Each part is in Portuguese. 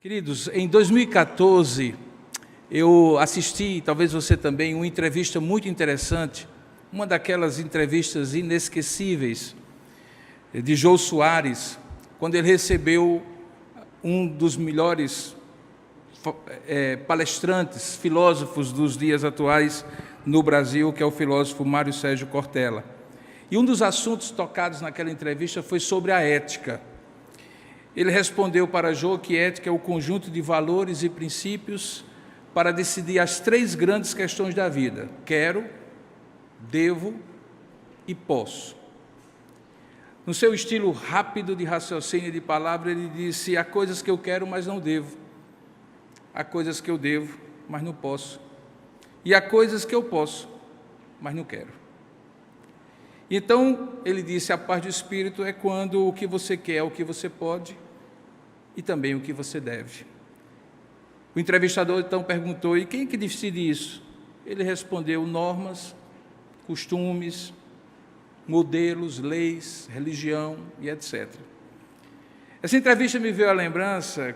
Queridos, em 2014, eu assisti, talvez você também, uma entrevista muito interessante, uma daquelas entrevistas inesquecíveis de Jô Soares, quando ele recebeu um dos melhores palestrantes, filósofos dos dias atuais no Brasil, que é o filósofo Mário Sérgio Cortella. E um dos assuntos tocados naquela entrevista foi sobre a ética. Ele respondeu para Jô que ética é o conjunto de valores e princípios para decidir as três grandes questões da vida: quero, devo e posso. No seu estilo rápido de raciocínio e de palavra, ele disse: há coisas que eu quero, mas não devo. Há coisas que eu devo, mas não posso. E há coisas que eu posso, mas não quero. Então, ele disse: a paz do Espírito é quando o que você quer é o que você pode e também o que você deve. O entrevistador então perguntou: e quem é que decide isso? Ele respondeu: normas, costumes, modelos, leis, religião e etc. Essa entrevista me veio à lembrança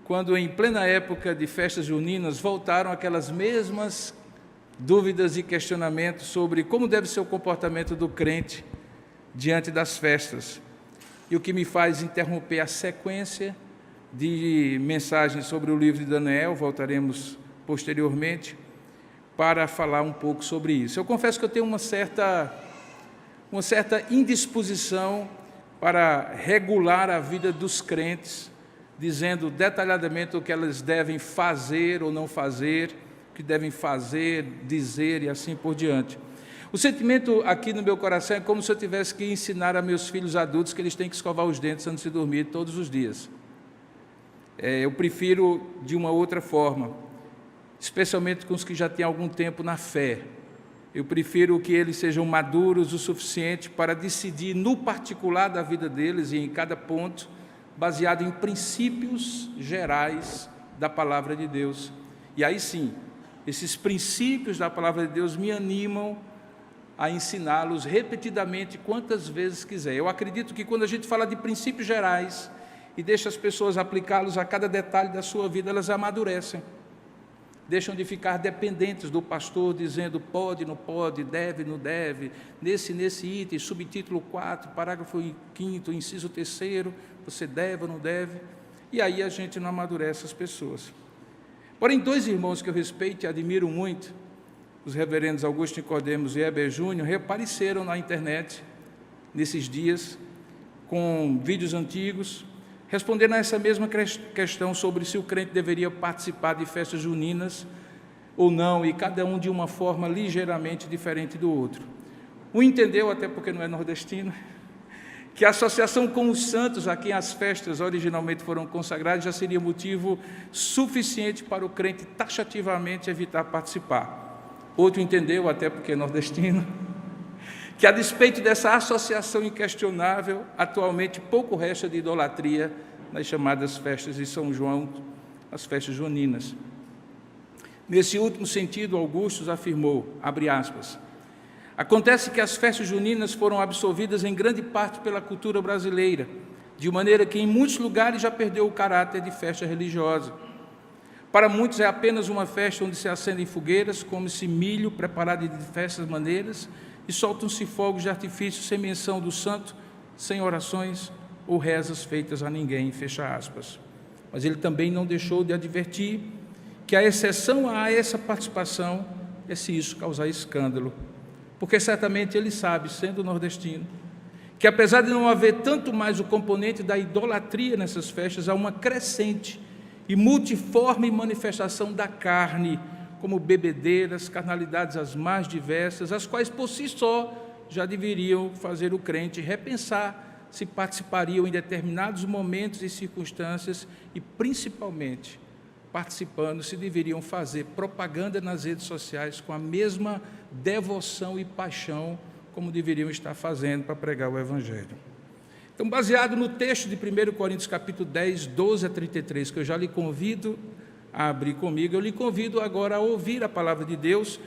quando, em plena época de festas juninas, voltaram aquelas mesmas dúvidas e questionamentos sobre como deve ser o comportamento do crente diante das festas. E o que me faz interromper a sequência de mensagens sobre o livro de Daniel, voltaremos posteriormente, para falar um pouco sobre isso. Eu confesso que eu tenho uma certa indisposição para regular a vida dos crentes, dizendo detalhadamente o que elas devem fazer ou não fazer, o que devem fazer, dizer e assim por diante. O sentimento aqui no meu coração é como se eu tivesse que ensinar a meus filhos adultos que eles têm que escovar os dentes antes de dormir todos os dias. Eu prefiro de uma outra forma, especialmente com os que já têm algum tempo na fé. Eu prefiro que eles sejam maduros o suficiente para decidir no particular da vida deles e em cada ponto, baseado em princípios gerais da Palavra de Deus. E aí sim, esses princípios da Palavra de Deus me animam a ensiná-los repetidamente quantas vezes quiser. Eu acredito que quando a gente fala de princípios gerais e deixa as pessoas aplicá-los a cada detalhe da sua vida, elas amadurecem. Deixam de ficar dependentes do pastor dizendo pode, não pode, deve, não deve, nesse item, subtítulo 4, parágrafo 5º, inciso 3º, você deve ou não deve, e aí a gente não amadurece as pessoas. Porém, dois irmãos que eu respeito e admiro muito, os reverendos Augusto Nicodemos e Heber Júnior, reapareceram na internet nesses dias, com vídeos antigos, respondendo a essa mesma questão sobre se o crente deveria participar de festas juninas ou não, e cada um de uma forma ligeiramente diferente do outro. Um entendeu, até porque não é nordestino, que a associação com os santos, a quem as festas originalmente foram consagradas, já seria motivo suficiente para o crente taxativamente evitar participar. Outro entendeu, até porque é nordestino, que a despeito dessa associação inquestionável, atualmente pouco resta de idolatria nas chamadas festas de São João, as festas juninas. Nesse último sentido, Augusto afirmou, abre aspas, acontece que as festas juninas foram absorvidas em grande parte pela cultura brasileira, de maneira que em muitos lugares já perdeu o caráter de festa religiosa. Para muitos é apenas uma festa onde se acendem fogueiras, come-se milho preparado de diversas maneiras e soltam-se fogos de artifício sem menção do santo, sem orações ou rezas feitas a ninguém, fecha aspas. Mas ele também não deixou de advertir que a exceção a essa participação é se isso causar escândalo, porque certamente ele sabe, sendo nordestino, que apesar de não haver tanto mais o componente da idolatria nessas festas, há uma crescente e multiforme manifestação da carne, como bebedeiras, carnalidades as mais diversas, as quais por si só já deveriam fazer o crente repensar se participariam em determinados momentos e circunstâncias e, principalmente, participando, se deveriam fazer propaganda nas redes sociais com a mesma devoção e paixão como deveriam estar fazendo para pregar o Evangelho. Então, baseado no texto de 1 Coríntios capítulo 10, 12 a 33, que eu já lhe convido a abrir comigo, eu lhe convido agora a ouvir a palavra de Deus,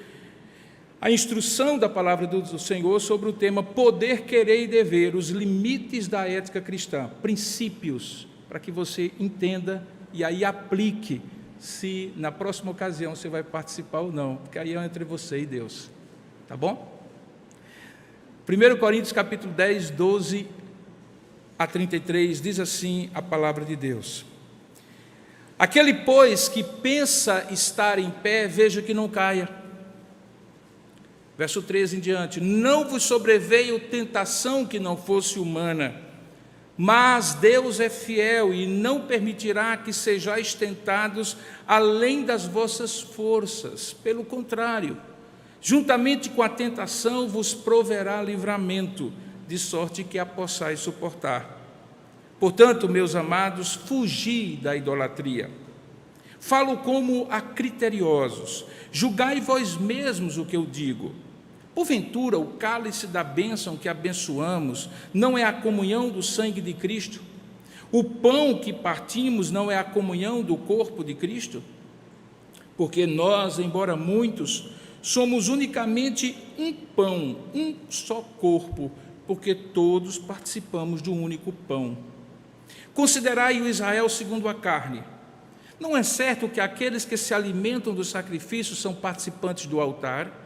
a instrução da palavra do Senhor sobre o tema poder, querer e dever, os limites da ética cristã, princípios, para que você entenda e aí aplique se na próxima ocasião você vai participar ou não, porque aí é entre você e Deus, tá bom? 1 Coríntios capítulo 10, 12 a 33, diz assim a palavra de Deus: aquele, pois, que pensa estar em pé, veja que não caia. Verso 13 em diante: não vos sobreveio tentação que não fosse humana, mas Deus é fiel e não permitirá que sejais tentados além das vossas forças. Pelo contrário, juntamente com a tentação vos proverá livramento, de sorte que a possais suportar. Portanto, meus amados, fugi da idolatria. Falo como a criteriosos, julgai vós mesmos o que eu digo. Porventura, o cálice da bênção que abençoamos não é a comunhão do sangue de Cristo? O pão que partimos não é a comunhão do corpo de Cristo? Porque nós, embora muitos, somos unicamente um pão, um só corpo, porque todos participamos do único pão. Considerai o Israel segundo a carne. Não é certo que aqueles que se alimentam do sacrifício são participantes do altar?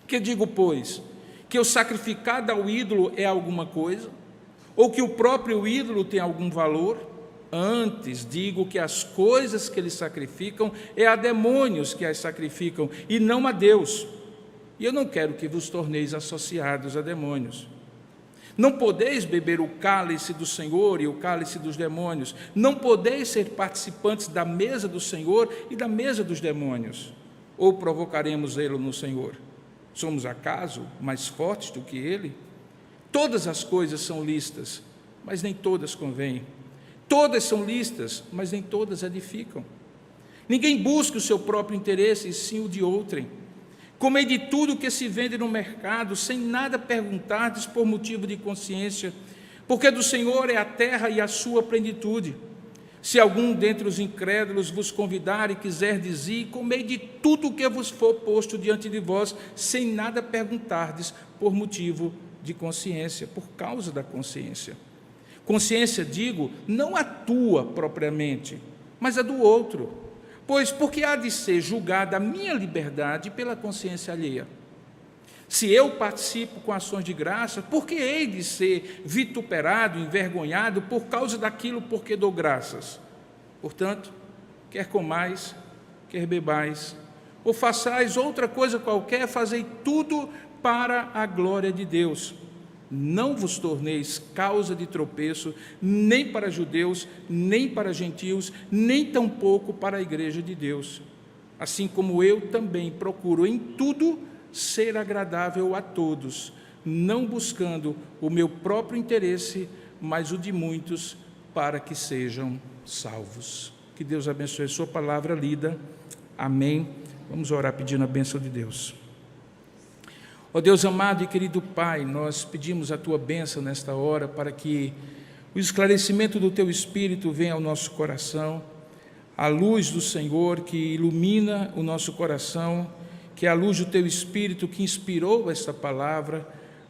Que digo, pois, que o sacrificado ao ídolo é alguma coisa? Ou que o próprio ídolo tem algum valor? Antes digo que as coisas que eles sacrificam é a demônios que as sacrificam, e não a Deus. E eu não quero que vos torneis associados a demônios. Não podeis beber o cálice do Senhor e o cálice dos demônios. Não podeis ser participantes da mesa do Senhor e da mesa dos demônios. Ou provocaremos ele no Senhor? Somos, acaso, mais fortes do que ele? Todas as coisas são lícitas, mas nem todas convêm. Todas são lícitas, mas nem todas edificam. Ninguém busca o seu próprio interesse, e sim o de outrem. Comei de tudo que se vende no mercado, sem nada perguntardes por motivo de consciência, porque do Senhor é a terra e a sua plenitude. Se algum dentre os incrédulos vos convidar e quiserdes ir, comei de tudo o que vos for posto diante de vós, sem nada perguntardes por motivo de consciência, por causa da consciência. Consciência, digo, não a tua propriamente, mas a do outro. Pois porque há de ser julgada a minha liberdade pela consciência alheia? Se eu participo com ações de graça, por que hei de ser vituperado, envergonhado por causa daquilo por que dou graças? Portanto, quer comais, quer bebais, ou façais outra coisa qualquer, fazei tudo para a glória de Deus. Não vos torneis causa de tropeço, nem para judeus, nem para gentios, nem tampouco para a igreja de Deus. Assim como eu também procuro em tudo ser agradável a todos, não buscando o meu próprio interesse, mas o de muitos, para que sejam salvos. Que Deus abençoe a sua palavra lida. Amém. Vamos orar pedindo a bênção de Deus. Ó Deus amado e querido Pai, nós pedimos a Tua bênção nesta hora, para que o esclarecimento do Teu Espírito venha ao nosso coração, a luz do Senhor que ilumina o nosso coração, que a luz do Teu Espírito que inspirou esta palavra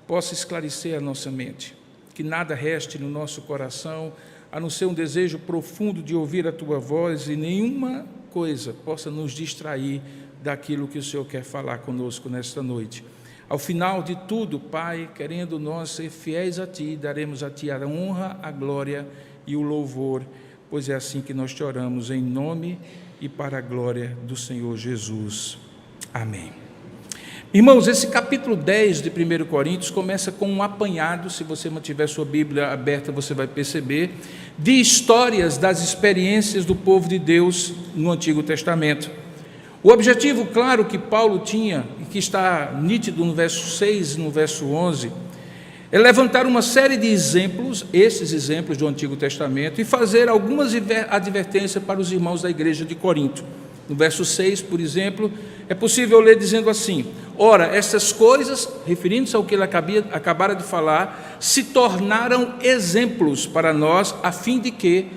possa esclarecer a nossa mente, que nada reste no nosso coração, a não ser um desejo profundo de ouvir a Tua voz, e nenhuma coisa possa nos distrair daquilo que o Senhor quer falar conosco nesta noite. Ao final de tudo, Pai, querendo nós ser fiéis a Ti, daremos a Ti a honra, a glória e o louvor, pois é assim que nós te oramos, em nome e para a glória do Senhor Jesus. Amém. Irmãos, esse capítulo 10 de 1 Coríntios começa com um apanhado, se você mantiver sua Bíblia aberta, você vai perceber, de histórias das experiências do povo de Deus no Antigo Testamento. O objetivo, claro, que Paulo tinha, e que está nítido no verso 6 e no verso 11, é levantar uma série de exemplos, esses exemplos do Antigo Testamento, e fazer algumas advertências para os irmãos da igreja de Corinto. No verso 6, por exemplo, é possível ler dizendo assim: ora, essas coisas, referindo-se ao que ele acabara de falar, se tornaram exemplos para nós, a fim de que,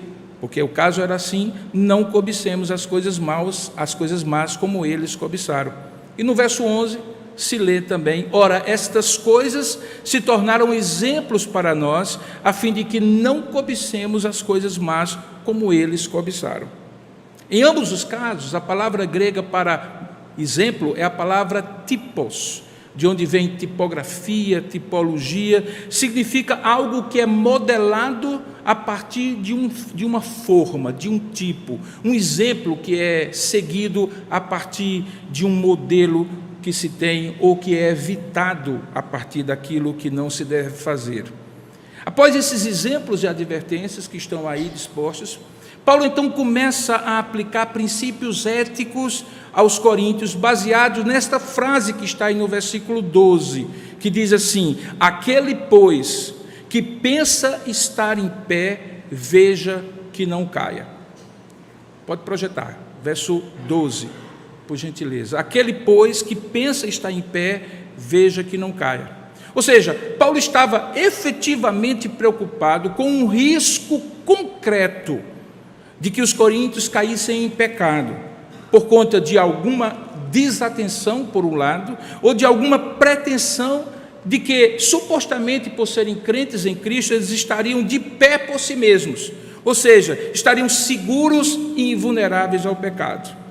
porque o caso era assim, não cobicemos as coisas más como eles cobiçaram. E no verso 11, se lê também: ora, estas coisas se tornaram exemplos para nós, a fim de que não cobicemos as coisas más como eles cobiçaram. Em ambos os casos, a palavra grega para exemplo é a palavra typos, de onde vem tipografia, tipologia, significa algo que é modelado a partir de uma forma, de um tipo, um exemplo que é seguido a partir de um modelo que se tem ou que é evitado a partir daquilo que não se deve fazer. Após esses exemplos e advertências que estão aí dispostos, Paulo então começa a aplicar princípios éticos aos coríntios, baseados nesta frase que está aí no versículo 12, que diz assim: aquele, pois, que pensa estar em pé, veja que não caia. Pode projetar, verso 12, por gentileza. Aquele, pois, que pensa estar em pé, veja que não caia. Ou seja, Paulo estava efetivamente preocupado com um risco concreto de que os coríntios caíssem em pecado, por conta de alguma desatenção, por um lado, ou de alguma pretensão de que, supostamente por serem crentes em Cristo, eles estariam de pé por si mesmos, ou seja, estariam seguros e invulneráveis ao pecado.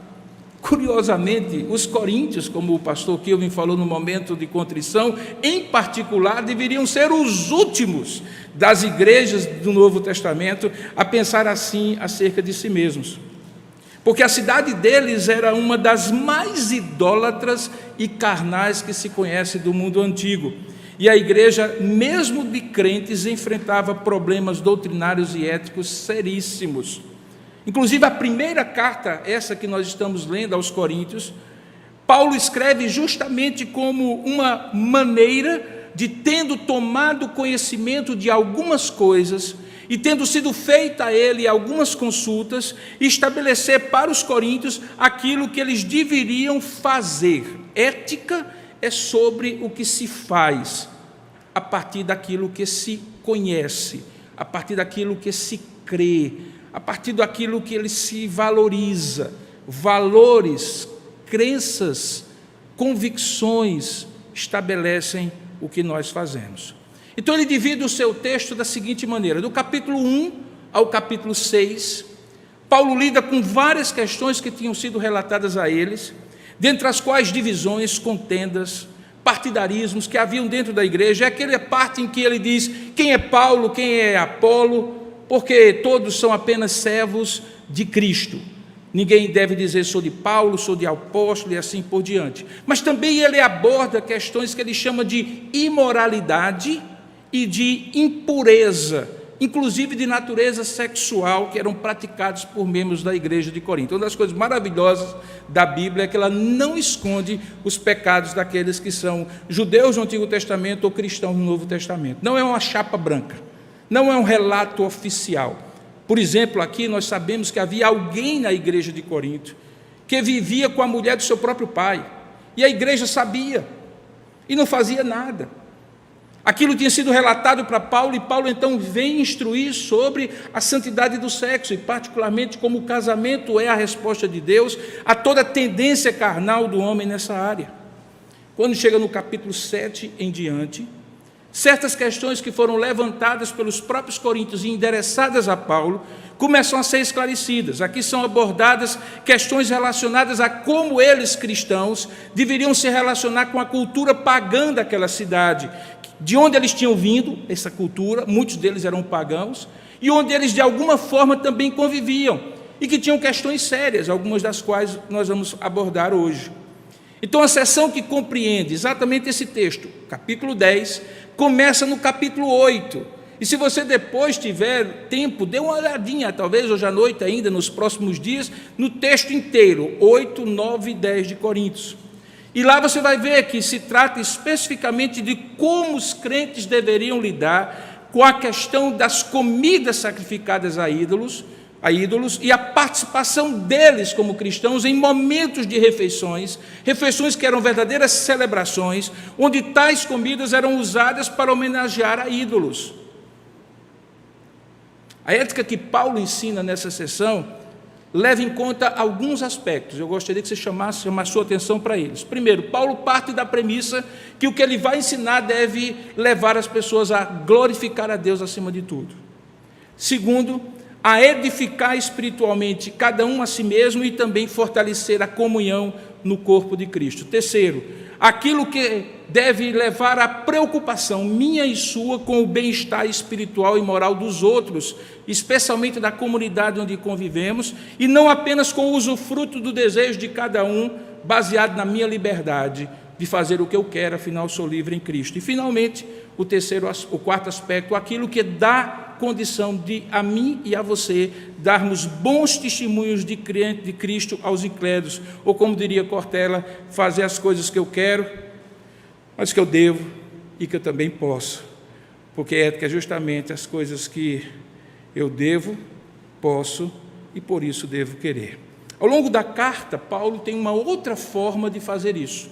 Curiosamente, os coríntios, como o pastor Kilvin falou no momento de contrição, em particular, deveriam ser os últimos das igrejas do Novo Testamento a pensar assim acerca de si mesmos. Porque a cidade deles era uma das mais idólatras e carnais que se conhece do mundo antigo. E a igreja, mesmo de crentes, enfrentava problemas doutrinários e éticos seríssimos. Inclusive, a primeira carta, essa que nós estamos lendo aos Coríntios, Paulo escreve justamente como uma maneira de, tendo tomado conhecimento de algumas coisas e tendo sido feita a ele algumas consultas, estabelecer para os coríntios aquilo que eles deveriam fazer. Ética é sobre o que se faz a partir daquilo que se conhece, a partir daquilo que se crê, a partir daquilo que ele se valoriza. Valores, crenças, convicções estabelecem o que nós fazemos. Então ele divide o seu texto da seguinte maneira: do capítulo 1 ao capítulo 6, Paulo lida com várias questões que tinham sido relatadas a eles, dentre as quais divisões, contendas, partidarismos que haviam dentro da igreja. É aquela parte em que ele diz quem é Paulo, quem é Apolo, porque todos são apenas servos de Cristo. Ninguém deve dizer sou de Paulo, sou de apóstolo e assim por diante. Mas também ele aborda questões que ele chama de imoralidade e de impureza, inclusive de natureza sexual, que eram praticados por membros da igreja de Corinto. Uma das coisas maravilhosas da Bíblia é que ela não esconde os pecados daqueles que são judeus no Antigo Testamento ou cristãos no Novo Testamento. Não é uma chapa branca, não é um relato oficial. Por exemplo, aqui nós sabemos que havia alguém na igreja de Corinto que vivia com a mulher do seu próprio pai, e a igreja sabia e não fazia nada. Aquilo tinha sido relatado para Paulo, e Paulo então vem instruir sobre a santidade do sexo, e particularmente como o casamento é a resposta de Deus a toda a tendência carnal do homem nessa área. Quando chega no capítulo 7 em diante, certas questões que foram levantadas pelos próprios coríntios e endereçadas a Paulo começam a ser esclarecidas. Aqui são abordadas questões relacionadas a como eles, cristãos, deveriam se relacionar com a cultura pagã daquela cidade, de onde eles tinham vindo, essa cultura, muitos deles eram pagãos, e onde eles de alguma forma também conviviam, e que tinham questões sérias, algumas das quais nós vamos abordar hoje. Então a seção que compreende exatamente esse texto, capítulo 10, começa no capítulo 8, e se você depois tiver tempo, dê uma olhadinha, talvez hoje à noite ainda, nos próximos dias, no texto inteiro, 8, 9 e 10 de Coríntios. E lá você vai ver que se trata especificamente de como os crentes deveriam lidar com a questão das comidas sacrificadas a ídolos e a participação deles como cristãos em momentos de refeições que eram verdadeiras celebrações, onde tais comidas eram usadas para homenagear a ídolos. A ética que Paulo ensina nessa sessão leve em conta alguns aspectos. Eu gostaria que você chamasse a sua atenção para eles. Primeiro, Paulo parte da premissa que o que ele vai ensinar deve levar as pessoas a glorificar a Deus acima de tudo. Segundo, a edificar espiritualmente cada um a si mesmo e também fortalecer a comunhão no corpo de Cristo. Terceiro, aquilo que deve levar à preocupação minha e sua com o bem-estar espiritual e moral dos outros, especialmente da comunidade onde convivemos, e não apenas com o usufruto do desejo de cada um, baseado na minha liberdade de fazer o que eu quero, afinal sou livre em Cristo. E finalmente, o quarto aspecto, aquilo que dá condição de a mim e a você darmos bons testemunhos de Cristo aos incrédulos, ou como diria Cortella, fazer as coisas que eu quero, mas que eu devo e que eu também posso, porque ética é justamente as coisas que eu devo, posso e por isso devo querer. Ao longo da carta, Paulo tem uma outra forma de fazer isso.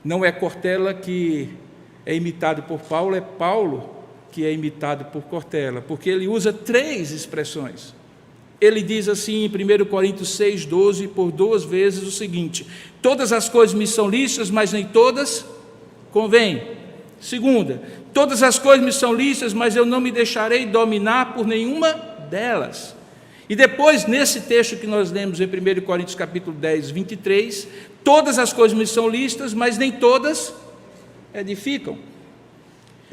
Não é Cortella que é imitado por Paulo, é Paulo que é imitado por Cortella, porque ele usa 3 expressões. Ele diz assim em 1 Coríntios 6,12, por 2 vezes o seguinte: todas as coisas me são lícitas, mas nem todas convêm. Segunda, todas as coisas me são lícitas, mas eu não me deixarei dominar por nenhuma delas. E depois, nesse texto que nós lemos em 1 Coríntios capítulo 10, 23, todas as coisas me são lícitas, mas nem todas edificam.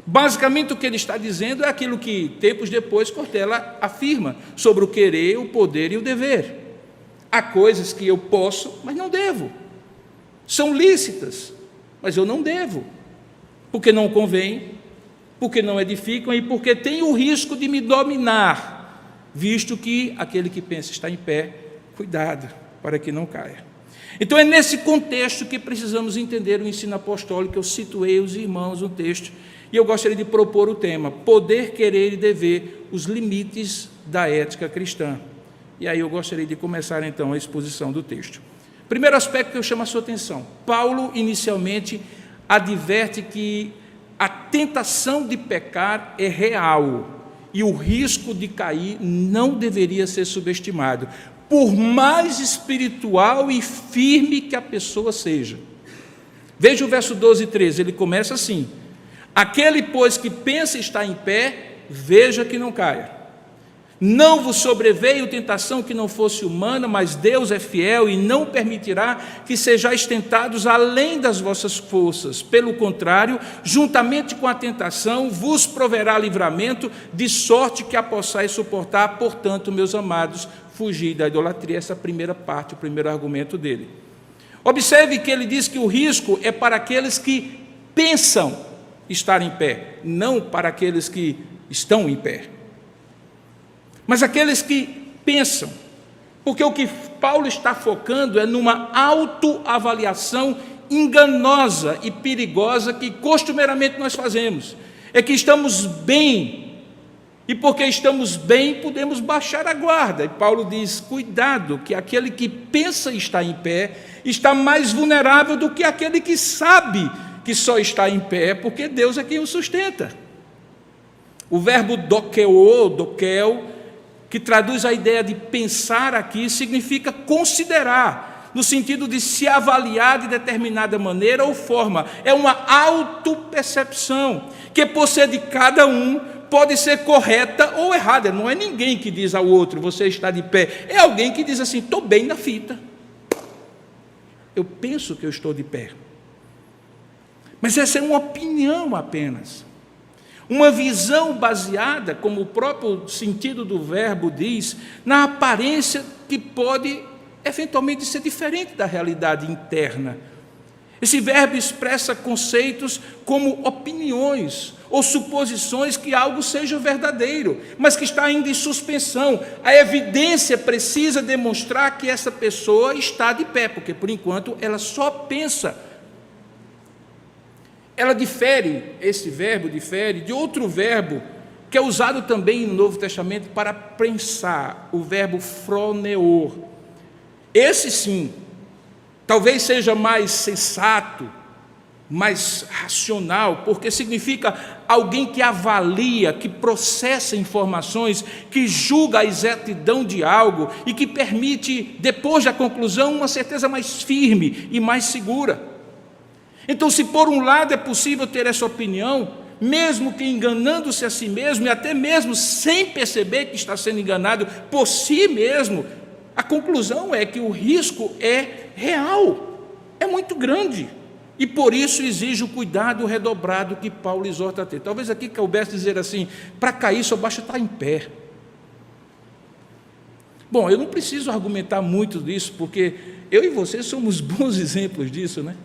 Basicamente o que ele está dizendo é aquilo que tempos depois Cortella afirma sobre o querer, o poder e o dever. Há coisas que eu posso, mas não devo. São lícitas, mas eu não devo, porque não convém, porque não edificam e porque tem o risco de me dominar, visto que aquele que pensa está em pé, cuidado para que não caia. Então é nesse contexto que precisamos entender o ensino apostólico. Eu situei os irmãos no texto e eu gostaria de propor o tema: poder, querer e dever, os limites da ética cristã. E aí eu gostaria de começar então a exposição do texto. Primeiro aspecto que eu chamo a sua atenção: Paulo inicialmente adverte que a tentação de pecar é real e o risco de cair não deveria ser subestimado, por mais espiritual e firme que a pessoa seja. Veja o verso 12 e 13, ele começa assim: aquele, pois, que pensa estar em pé, veja que não caia. Não vos sobreveio tentação que não fosse humana, mas Deus é fiel e não permitirá que sejais tentados além das vossas forças. Pelo contrário, juntamente com a tentação, vos proverá livramento, de sorte que a possais suportar. Portanto, meus amados, fugir da idolatria. Essa é a primeira parte, o primeiro argumento dele. Observe que ele diz que o risco é para aqueles que pensam estar em pé, não para aqueles que estão em pé. Mas aqueles que pensam, porque o que Paulo está focando é numa autoavaliação enganosa e perigosa que costumeiramente nós fazemos. É que estamos bem, e porque estamos bem, podemos baixar a guarda. E Paulo diz: cuidado, que aquele que pensa estar em pé está mais vulnerável do que aquele que sabe que só está em pé, porque Deus é quem o sustenta. O verbo dokel, que traduz a ideia de pensar aqui, significa considerar, no sentido de se avaliar de determinada maneira ou forma. É uma autopercepção, que por ser de cada um, pode ser correta ou errada. Não é ninguém que diz ao outro: você está de pé. É alguém que diz assim: estou bem na fita. Eu penso que eu estou de pé. Mas essa é uma opinião apenas. Uma visão baseada, como o próprio sentido do verbo diz, na aparência que pode eventualmente ser diferente da realidade interna. Esse verbo expressa conceitos como opiniões ou suposições que algo seja verdadeiro, mas que está ainda em suspensão. A evidência precisa demonstrar que essa pessoa está de pé, porque por enquanto ela só pensa. Ela difere, esse verbo difere de outro verbo que é usado também no Novo Testamento para pensar, o verbo phroneor. Esse sim, talvez seja mais sensato, mais racional, porque significa alguém que avalia, que processa informações, que julga a exatidão de algo e que permite, depois da conclusão, uma certeza mais firme e mais segura. Então, se por um lado é possível ter essa opinião, mesmo que enganando-se a si mesmo e até mesmo sem perceber que está sendo enganado por si mesmo, a conclusão é que o risco é real, é muito grande. E por isso exige o cuidado redobrado que Paulo exorta a ter. Talvez aqui coubesse dizer assim: para cair só basta estar em pé. Bom, eu não preciso argumentar muito disso, porque eu e você somos bons exemplos disso, né?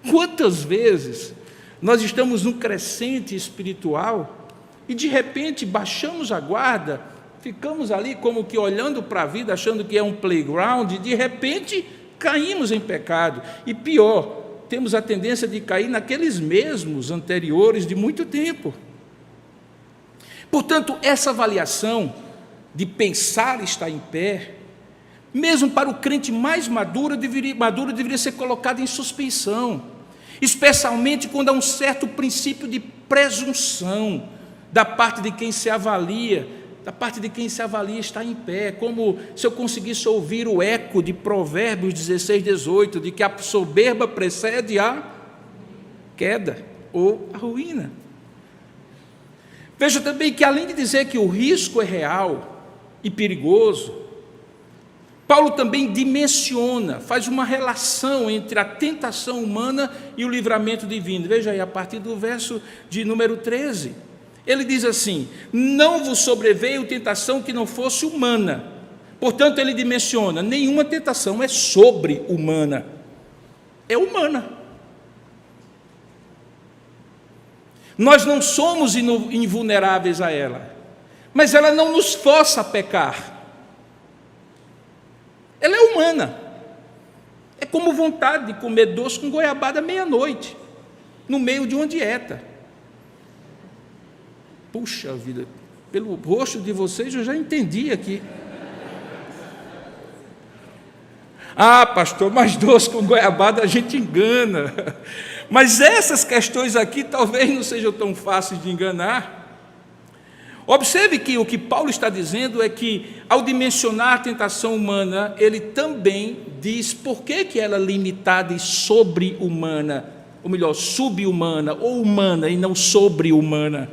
Quantas vezes nós estamos num crescente espiritual e de repente baixamos a guarda, ficamos ali como que olhando para a vida, achando que é um playground, e de repente caímos em pecado, e pior, temos a tendência de cair naqueles mesmos anteriores de muito tempo. Portanto, essa avaliação de pensar estar em pé, mesmo para o crente mais maduro deveria ser colocada em suspensão, especialmente quando há um certo princípio de presunção da parte de quem se avalia, estar em pé, como se eu conseguisse ouvir o eco de Provérbios 16, 18, de que a soberba precede a queda ou a ruína. Veja também que, além de dizer que o risco é real e perigoso, Paulo também dimensiona, faz uma relação entre a tentação humana e o livramento divino. Veja aí, a partir do verso de número 13. Ele diz assim: não vos sobreveio tentação que não fosse humana. Portanto, ele dimensiona: nenhuma tentação é sobre-humana, é humana. Nós não somos invulneráveis a ela, mas ela não nos força a pecar. Ela é humana. É como vontade de comer doce com goiabada meia-noite, no meio de uma dieta. Puxa vida, pelo rosto de vocês eu já entendi aqui. Ah, pastor, mas doce com goiabada a gente engana. Mas essas questões aqui talvez não sejam tão fáceis de enganar. Observe que o que Paulo está dizendo é que, ao dimensionar a tentação humana, ele também diz por que ela é limitada e sobre-humana, ou melhor, sub-humana, ou humana e não sobre-humana.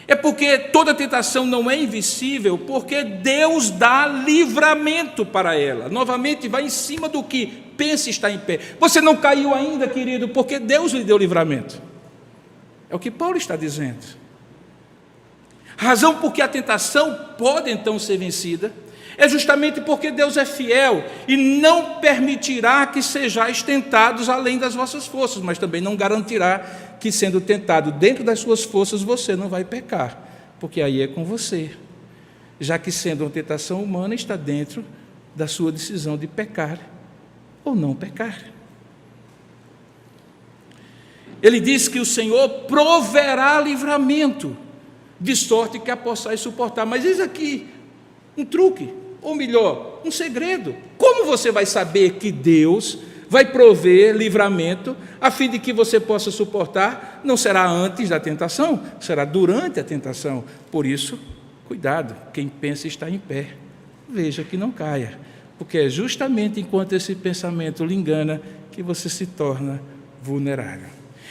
É porque toda tentação não é invisível, porque Deus dá livramento para ela. Novamente, vai em cima do que pensa estar em pé. Você não caiu ainda, querido, porque Deus lhe deu livramento. É o que Paulo está dizendo. Razão porque a tentação pode então ser vencida é justamente porque Deus é fiel e não permitirá que sejais tentados além das vossas forças, mas também não garantirá que, sendo tentado dentro das suas forças, você não vai pecar, porque aí é com você, já que, sendo uma tentação humana, está dentro da sua decisão de pecar ou não pecar. Ele diz que o Senhor proverá livramento, de sorte que a possais suportar. Mas eis aqui um truque, ou melhor, um segredo. Como você vai saber que Deus vai prover livramento a fim de que você possa suportar? Não será antes da tentação, será durante a tentação. Por isso, cuidado, quem pensa estar em pé, veja que não caia, porque é justamente enquanto esse pensamento lhe engana que você se torna vulnerável.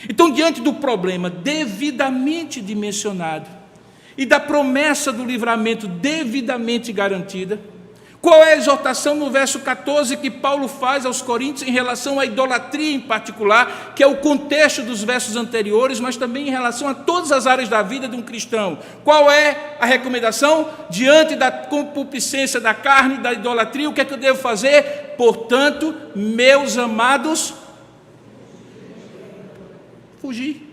Então, diante do problema devidamente dimensionado e da promessa do livramento devidamente garantida, qual é a exortação no verso 14 que Paulo faz aos Coríntios em relação à idolatria em particular, que é o contexto dos versos anteriores, mas também em relação a todas as áreas da vida de um cristão? Qual é a recomendação? Diante da concupiscência da carne e da idolatria, o que é que eu devo fazer? Portanto, meus amados, fugir.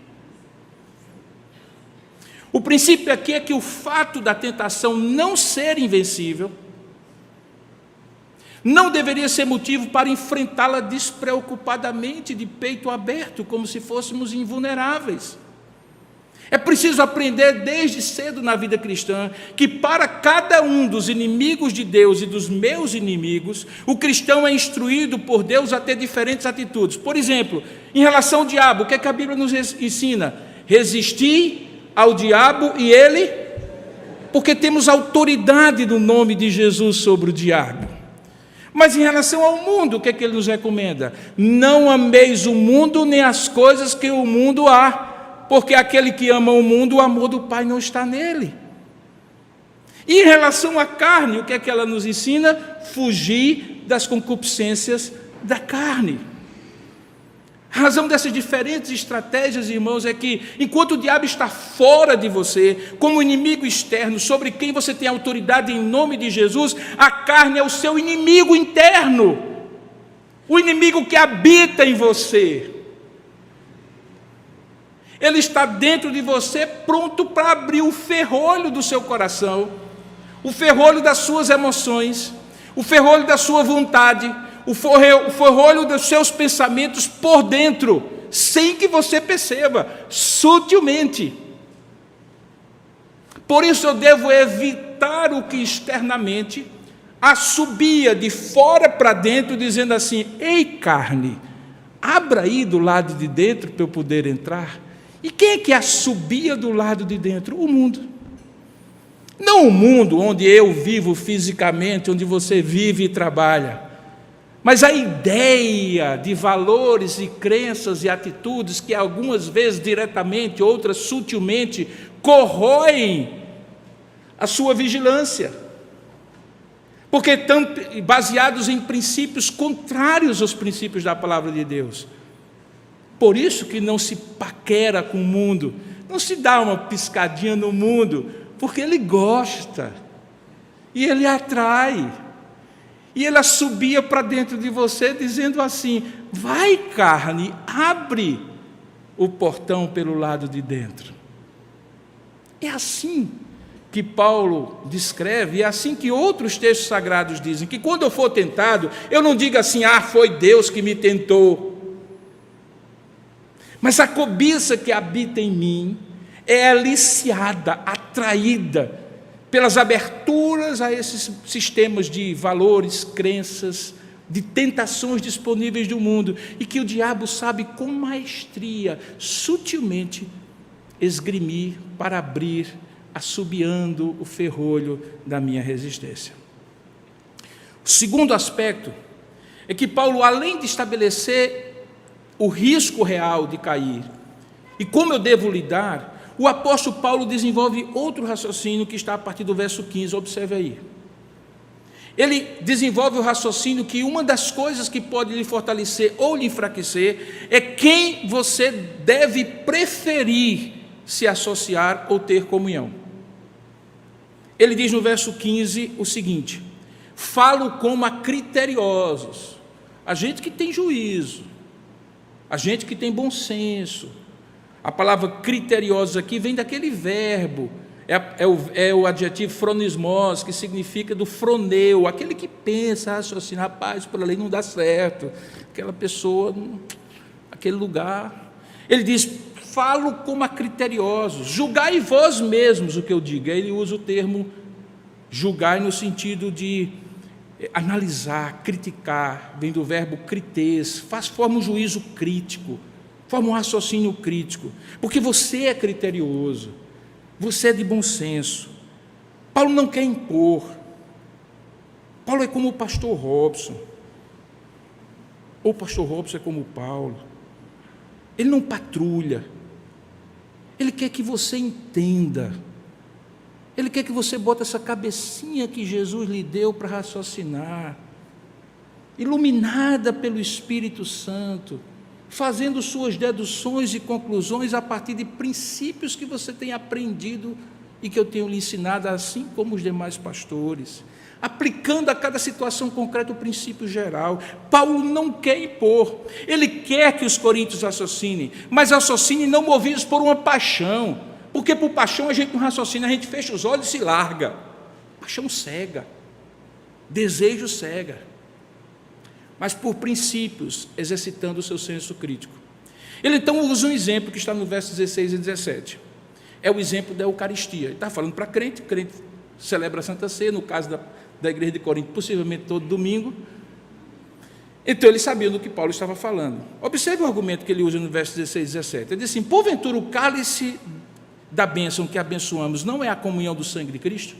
O princípio aqui é que o fato da tentação não ser invencível não deveria ser motivo para enfrentá-la despreocupadamente, de peito aberto, como se fôssemos invulneráveis. É preciso aprender desde cedo na vida cristã que para cada um dos inimigos de Deus e dos meus inimigos, o cristão é instruído por Deus a ter diferentes atitudes. Por exemplo, em relação ao diabo, o que é que a Bíblia nos ensina? Resistir ao diabo e ele, porque temos autoridade no nome de Jesus sobre o diabo. Mas em relação ao mundo, o que é que ele nos recomenda? Não ameis o mundo nem as coisas que o mundo há, porque aquele que ama o mundo, o amor do Pai não está nele. E em relação à carne, o que é que ela nos ensina? Fugir das concupiscências da carne. A razão dessas diferentes estratégias, irmãos, é que enquanto o diabo está fora de você, como inimigo externo, sobre quem você tem autoridade em nome de Jesus, a carne é o seu inimigo interno, o inimigo que habita em você. Ele está dentro de você, pronto para abrir o ferrolho do seu coração, o ferrolho das suas emoções, o ferrolho da sua vontade, o ferrolho dos seus pensamentos por dentro, sem que você perceba, sutilmente. Por isso eu devo evitar o que externamente assobia de fora para dentro, dizendo assim: ei, carne, abra aí do lado de dentro para eu poder entrar. E quem é que assobia do lado de dentro? O mundo. Não o mundo onde eu vivo fisicamente, onde você vive e trabalha, mas a ideia de valores e crenças e atitudes que algumas vezes diretamente, outras sutilmente, corroem a sua vigilância, porque estão baseados em princípios contrários aos princípios da palavra de Deus. Por isso que não se paquera com o mundo, não se dá uma piscadinha no mundo, porque ele gosta, e ele atrai, e ele assobia para dentro de você, dizendo assim: vai, carne, abre o portão pelo lado de dentro. É assim que Paulo descreve, e é assim que outros textos sagrados dizem, que quando eu for tentado, eu não diga assim: ah, foi Deus que me tentou. Mas a cobiça que habita em mim é aliciada, atraída pelas aberturas a esses sistemas de valores, crenças, de tentações disponíveis do mundo, e que o diabo sabe com maestria, sutilmente, esgrimir para abrir, assobiando o ferrolho da minha resistência. O segundo aspecto é que Paulo, além de estabelecer o risco real de cair e como eu devo lidar, o apóstolo Paulo desenvolve outro raciocínio que está a partir do verso 15, observe aí. Ele desenvolve o raciocínio que uma das coisas que pode lhe fortalecer ou lhe enfraquecer é quem você deve preferir se associar ou ter comunhão. Ele diz no verso 15 o seguinte: falo como a criteriosos, a gente que tem juízo, a gente que tem bom senso. A palavra criteriosos aqui vem daquele verbo, é o adjetivo phronismos, que significa do froneu, aquele que pensa, raciocina, rapaz, por ali não dá certo, aquela pessoa, aquele lugar. Ele diz: falo como a criteriosos, julgai vós mesmos o que eu digo. Aí ele usa o termo julgai no sentido de analisar, criticar, vem do verbo crites, forma um juízo crítico, forma um raciocínio crítico, porque você é criterioso, você é de bom senso. Paulo não quer impor. Paulo é como o pastor Robson, ou o pastor Robson é como o Paulo. Ele não patrulha, ele quer que você entenda. Ele quer que você bote essa cabecinha que Jesus lhe deu para raciocinar, iluminada pelo Espírito Santo, fazendo suas deduções e conclusões a partir de princípios que você tem aprendido e que eu tenho lhe ensinado, assim como os demais pastores, aplicando a cada situação concreta o princípio geral. Paulo não quer impor, ele quer que os coríntios raciocinem, mas raciocinem não movidos por uma paixão, porque por paixão a gente não raciocina, a gente fecha os olhos e se larga. Paixão cega, desejo cega, mas por princípios, exercitando o seu senso crítico. Ele então usa um exemplo que está no verso 16 e 17. é o exemplo da Eucaristia. Ele está falando para crente celebra a Santa Ceia, no caso da igreja de Corinto, possivelmente todo domingo. Então ele sabia do que Paulo estava falando. Observe o argumento que ele usa no verso 16 e 17. Ele diz assim: porventura o cálice da bênção que abençoamos não é a comunhão do sangue de Cristo?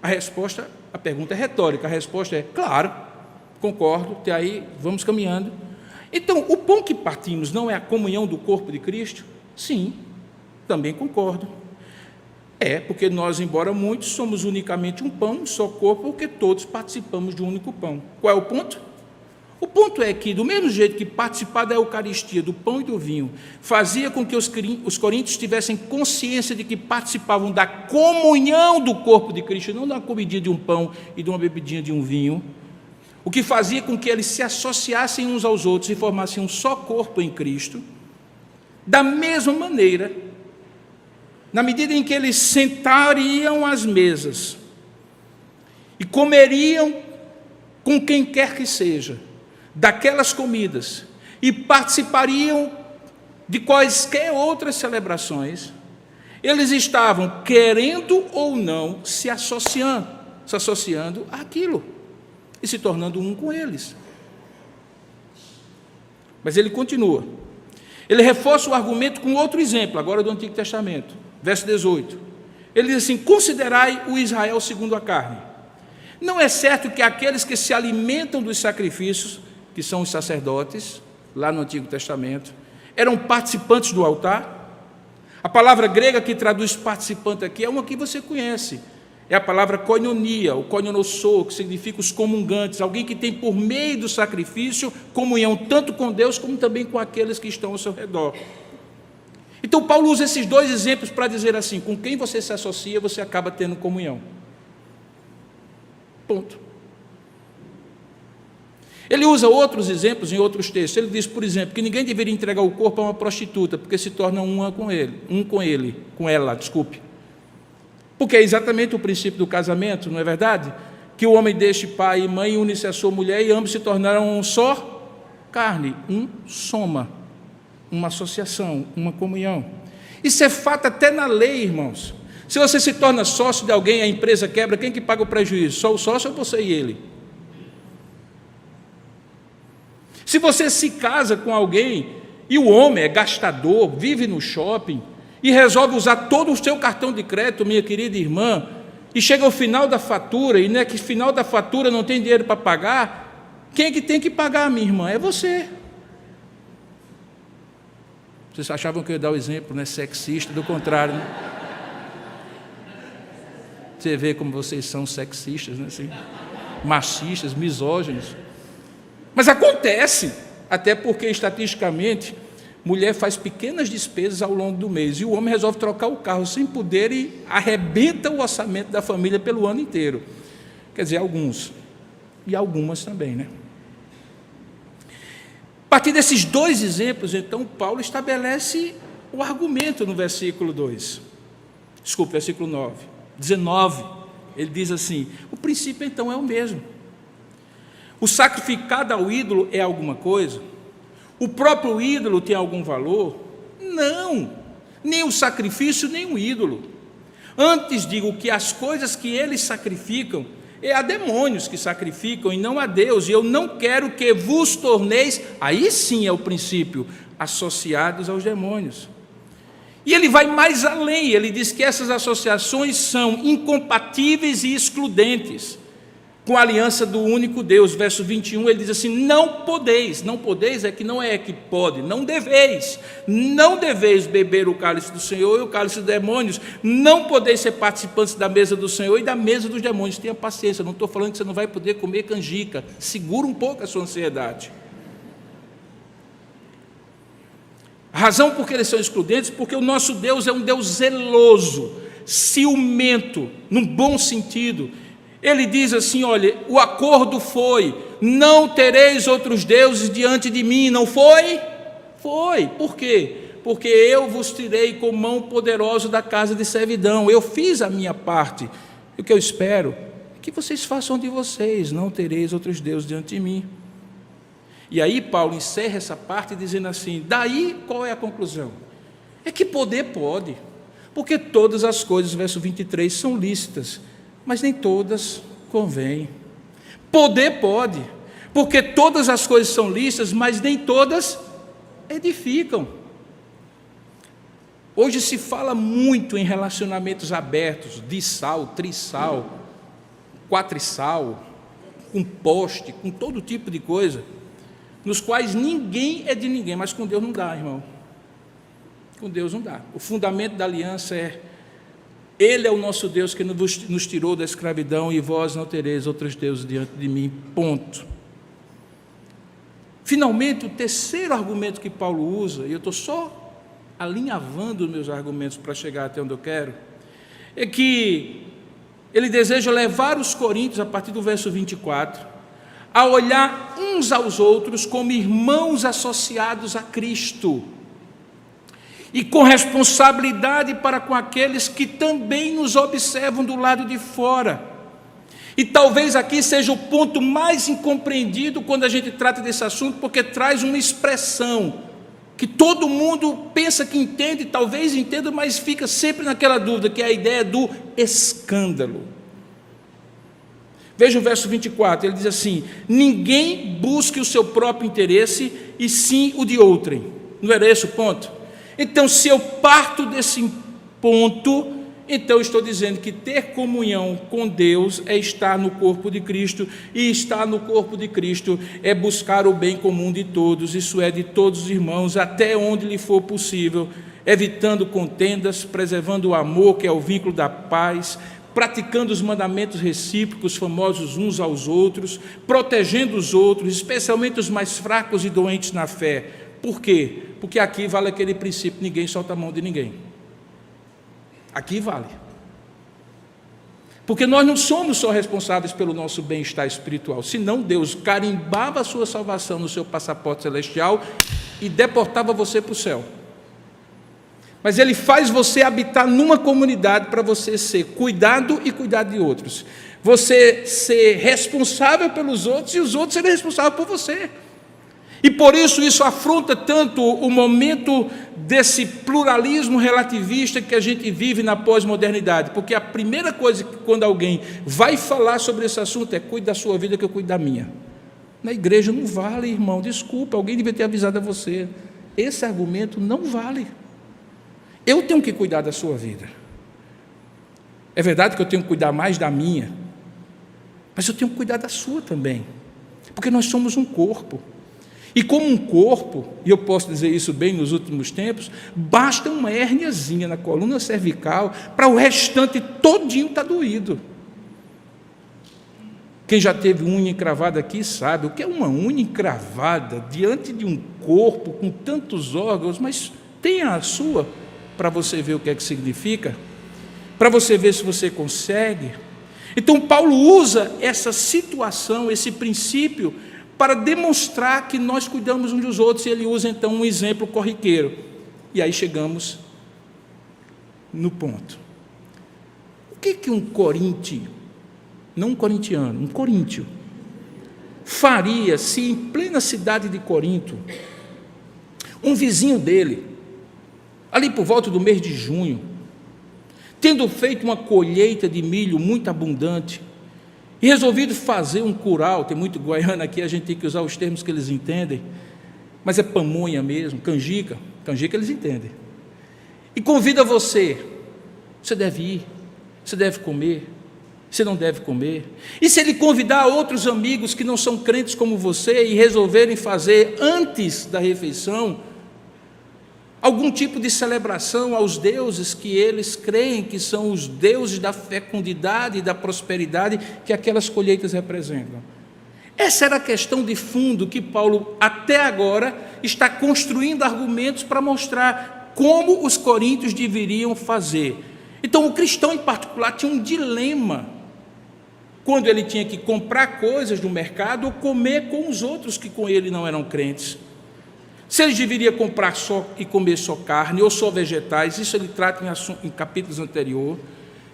A pergunta é retórica, a resposta é claro, concordo, até aí vamos caminhando. Então, o pão que partimos não é a comunhão do corpo de Cristo? Sim, também concordo. Porque nós, embora muitos, somos unicamente um pão, um só corpo, porque todos participamos de um único pão. Qual é o ponto? O ponto é que, do mesmo jeito que participar da Eucaristia, do pão e do vinho, fazia com que os coríntios tivessem consciência de que participavam da comunhão do corpo de Cristo, não da comidinha de um pão e de uma bebidinha de um vinho, o que fazia com que eles se associassem uns aos outros e formassem um só corpo em Cristo, da mesma maneira, na medida em que eles sentariam às mesas e comeriam com quem quer que seja daquelas comidas e participariam de quaisquer outras celebrações, eles estavam, querendo ou não, se associando àquilo e se tornando um com eles. Mas ele continua. Ele reforça o argumento com outro exemplo, agora do Antigo Testamento, verso 18. Ele diz assim: considerai o Israel segundo a carne. Não é certo que aqueles que se alimentam dos sacrifícios, que são os sacerdotes, lá no Antigo Testamento, eram participantes do altar? A palavra grega que traduz participante aqui é uma que você conhece. É a palavra koinonia, ou koinonossou, que significa os comungantes, alguém que tem por meio do sacrifício comunhão tanto com Deus como também com aqueles que estão ao seu redor. Então Paulo usa esses dois exemplos para dizer assim: com quem você se associa, você acaba tendo comunhão. Ponto. Ele usa outros exemplos em outros textos. Ele diz, por exemplo, que ninguém deveria entregar o corpo a uma prostituta, porque se torna com ela. Porque é exatamente o princípio do casamento, não é verdade? Que o homem deixe pai e mãe, une-se a sua mulher e ambos se tornaram um só carne, um soma, uma associação, uma comunhão. Isso é fato até na lei, irmãos. Se você se torna sócio de alguém, a empresa quebra, quem que paga o prejuízo? Só o sócio ou você e ele? Se você se casa com alguém e o homem é gastador, vive no shopping e resolve usar todo o seu cartão de crédito, minha querida irmã, e chega ao final da fatura, e no final da fatura não tem dinheiro para pagar, quem é que tem que pagar, minha irmã? É você. Vocês achavam que eu ia dar o exemplo, né? Sexista, do contrário, né? Você vê como vocês são sexistas, né? Assim, machistas, misóginos. Mas acontece, até porque estatisticamente, mulher faz pequenas despesas ao longo do mês e o homem resolve trocar o carro sem poder e arrebenta o orçamento da família pelo ano inteiro. Quer dizer, alguns, e algumas também, né? A partir desses dois exemplos, então, Paulo estabelece o argumento no versículo 19. Ele diz assim: o princípio então é o mesmo. O sacrificado ao ídolo é alguma coisa? O próprio ídolo tem algum valor? Não, nem o sacrifício, nem o ídolo. Antes digo que as coisas que eles sacrificam, é a demônios que sacrificam e não a Deus, e eu não quero que vos torneis, aí sim é o princípio, associados aos demônios. E ele vai mais além, ele diz que essas associações são incompatíveis e excludentes com a aliança do único Deus. Verso 21, ele diz assim: não podeis é que não é que pode, não deveis beber o cálice do Senhor e o cálice dos demônios, não podeis ser participantes da mesa do Senhor e da mesa dos demônios. Tenha paciência, não estou falando que você não vai poder comer canjica, segura um pouco a sua ansiedade. A razão por que eles são excludentes, porque o nosso Deus é um Deus zeloso, ciumento, num bom sentido. Ele diz assim: olha, o acordo foi: não tereis outros deuses diante de mim. Não foi? Foi. Por quê? Porque eu vos tirei com mão poderosa da casa de servidão. Eu fiz a minha parte. O que eu espero é que vocês façam de vocês. Não tereis outros deuses diante de mim. E aí Paulo encerra essa parte dizendo assim: daí qual é a conclusão? É que poder pode. Porque todas as coisas, verso 23, são lícitas, mas nem todas convêm. Poder pode, porque todas as coisas são lícitas, mas nem todas edificam. Hoje se fala muito em relacionamentos abertos, dissal, trissal, quatrissal, com poste, com todo tipo de coisa, nos quais ninguém é de ninguém, mas com Deus não dá, irmão. Com Deus não dá. O fundamento da aliança é: Ele é o nosso Deus que nos tirou da escravidão, e vós não tereis outros deuses diante de mim, ponto. Finalmente, o terceiro argumento que Paulo usa, e eu estou só alinhavando os meus argumentos para chegar até onde eu quero, é que ele deseja levar os coríntios, a partir do verso 24, a olhar uns aos outros como irmãos associados a Cristo, e com responsabilidade para com aqueles que também nos observam do lado de fora. E talvez aqui seja o ponto mais incompreendido quando a gente trata desse assunto, porque traz uma expressão que todo mundo pensa que entende, talvez entenda, mas fica sempre naquela dúvida, que é a ideia do escândalo. Veja o verso 24, ele diz assim: ninguém busque o seu próprio interesse, e sim o de outrem. Não era esse o ponto? Então, se eu parto desse ponto, então estou dizendo que ter comunhão com Deus é estar no corpo de Cristo, e estar no corpo de Cristo é buscar o bem comum de todos, isso é, de todos os irmãos, até onde lhe for possível, evitando contendas, preservando o amor, que é o vínculo da paz, praticando os mandamentos recíprocos, famosos uns aos outros, protegendo os outros, especialmente os mais fracos e doentes na fé. Por quê? Porque aqui vale aquele princípio: ninguém solta a mão de ninguém. Aqui vale. Porque nós não somos só responsáveis pelo nosso bem-estar espiritual, senão Deus carimbava a sua salvação no seu passaporte celestial e deportava você para o céu. Mas Ele faz você habitar numa comunidade para você ser cuidado e cuidar de outros. Você ser responsável pelos outros e os outros serem responsáveis por você. E por isso afronta tanto o momento desse pluralismo relativista que a gente vive na pós-modernidade, porque a primeira coisa que quando alguém vai falar sobre esse assunto é: cuide da sua vida que eu cuido da minha. Na igreja não vale, irmão, desculpa, alguém devia ter avisado a você. Esse argumento não vale. Eu tenho que cuidar da sua vida. É verdade que eu tenho que cuidar mais da minha, mas eu tenho que cuidar da sua também, porque nós somos um corpo. E como um corpo, e eu posso dizer isso bem nos últimos tempos, basta uma hérniazinha na coluna cervical para o restante todinho estar doído. Quem já teve unha encravada aqui sabe o que é uma unha encravada diante de um corpo com tantos órgãos, mas tenha a sua para você ver o que é que significa, para você ver se você consegue. Então Paulo usa essa situação, esse princípio, para demonstrar que nós cuidamos uns dos outros, e ele usa então um exemplo corriqueiro. E aí chegamos no ponto. O que um coríntio, não um corintiano, um coríntio, faria se em plena cidade de Corinto, um vizinho dele, ali por volta do mês de junho, tendo feito uma colheita de milho muito abundante, e resolvido fazer um curau, tem muito goiano aqui, a gente tem que usar os termos que eles entendem, mas é pamonha mesmo, canjica eles entendem, e convida você deve ir, você deve comer, você não deve comer. E se ele convidar outros amigos que não são crentes como você e resolverem fazer antes da refeição algum tipo de celebração aos deuses que eles creem que são os deuses da fecundidade e da prosperidade que aquelas colheitas representam. Essa era a questão de fundo que Paulo, até agora, está construindo argumentos para mostrar como os coríntios deveriam fazer. Então, o cristão em particular tinha um dilema quando ele tinha que comprar coisas no mercado ou comer com os outros que com ele não eram crentes. Se ele deveria comprar só e comer só carne ou só vegetais, isso ele trata em capítulos anteriores.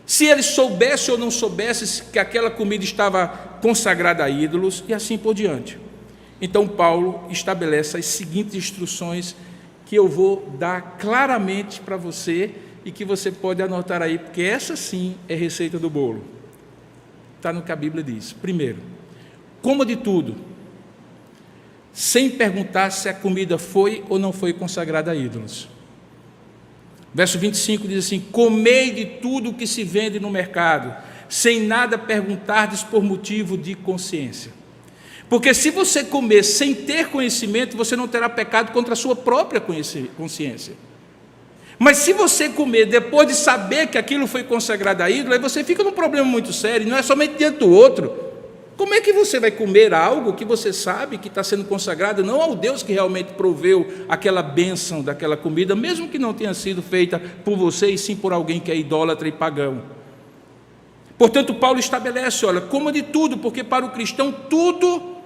Se ele soubesse ou não soubesse que aquela comida estava consagrada a ídolos, e assim por diante. Então Paulo estabelece as seguintes instruções que eu vou dar claramente para você, e que você pode anotar aí, porque essa sim é receita do bolo. Está no que a Bíblia diz. Primeiro, coma de tudo, sem perguntar se a comida foi ou não foi consagrada a ídolos. Verso 25 diz assim: comei de tudo que se vende no mercado, sem nada perguntardes por motivo de consciência. Porque se você comer sem ter conhecimento, você não terá pecado contra a sua própria consciência. Mas se você comer depois de saber que aquilo foi consagrado a ídolo, aí você fica num problema muito sério, não é somente diante do outro. Como é que você vai comer algo que você sabe que está sendo consagrado não ao Deus que realmente proveu aquela bênção daquela comida, mesmo que não tenha sido feita por você, e sim por alguém que é idólatra e pagão? Portanto, Paulo estabelece, olha, coma de tudo, porque para o cristão tudo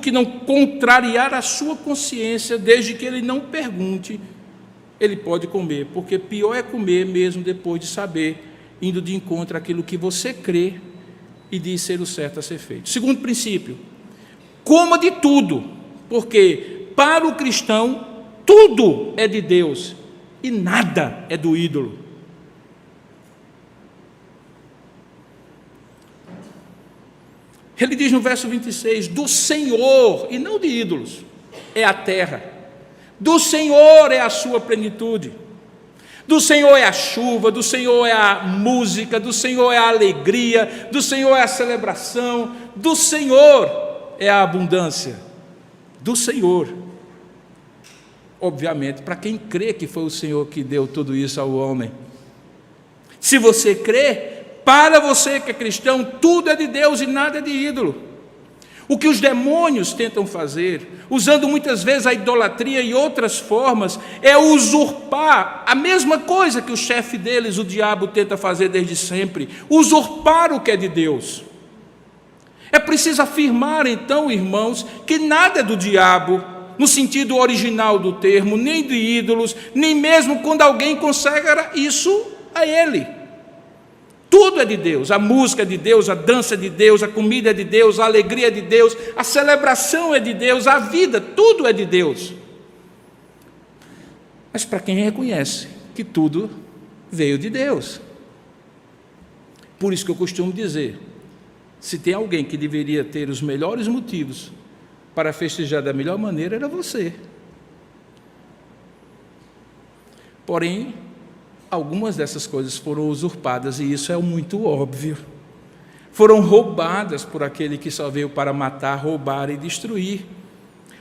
que não contrariar a sua consciência, desde que ele não pergunte, ele pode comer, porque pior é comer mesmo depois de saber, indo de encontro àquilo que você crê e diz ser o certo a ser feito. Segundo princípio, coma de tudo, porque para o cristão tudo é de Deus e nada é do ídolo. Ele diz no verso 26, do Senhor, e não de ídolos, é a terra. Do Senhor é a sua plenitude. Do Senhor é a chuva, do Senhor é a música, do Senhor é a alegria, do Senhor é a celebração, do Senhor é a abundância. Do Senhor. Obviamente, para quem crê que foi o Senhor que deu tudo isso ao homem. Se você crê, para você que é cristão, tudo é de Deus e nada é de ídolo. O que os demônios tentam fazer, usando muitas vezes a idolatria e outras formas, é usurpar a mesma coisa que o chefe deles, o diabo, tenta fazer desde sempre, usurpar o que é de Deus. É preciso afirmar, então, irmãos, que nada é do diabo, no sentido original do termo, nem de ídolos, nem mesmo quando alguém consagra isso a ele. Tudo é de Deus, a música é de Deus, a dança é de Deus, a comida é de Deus, a alegria é de Deus, a celebração é de Deus, a vida, tudo é de Deus. Mas para quem reconhece que tudo veio de Deus. Por isso que eu costumo dizer, se tem alguém que deveria ter os melhores motivos para festejar da melhor maneira, era você. Porém, algumas dessas coisas foram usurpadas, e isso é muito óbvio. Foram roubadas por aquele que só veio para matar, roubar e destruir.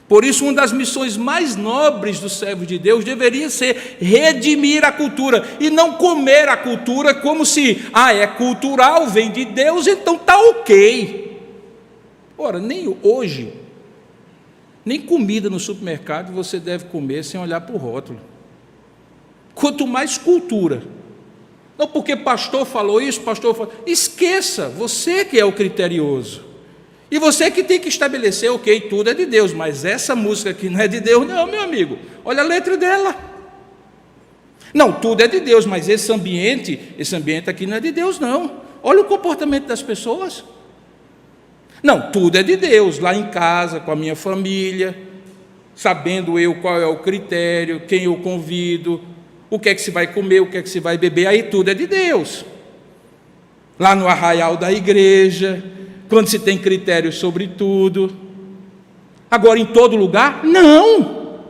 Por isso, uma das missões mais nobres do servo de Deus deveria ser redimir a cultura, e não comer a cultura como se, é cultural, vem de Deus, então está ok. Ora, nem hoje, nem comida no supermercado você deve comer sem olhar para o rótulo. Quanto mais cultura. Não porque pastor falou isso, pastor falou... Esqueça, você que é o criterioso. E você que tem que estabelecer, ok, tudo é de Deus, mas essa música aqui não é de Deus não, meu amigo. Olha a letra dela. Não, tudo é de Deus, mas esse ambiente aqui não é de Deus não. Olha o comportamento das pessoas. Não, tudo é de Deus, lá em casa, com a minha família, sabendo eu qual é o critério, quem eu convido, o que é que se vai comer, o que é que se vai beber, aí tudo é de Deus. Lá no arraial da igreja, quando se tem critérios sobre tudo. Agora, em todo lugar? Não.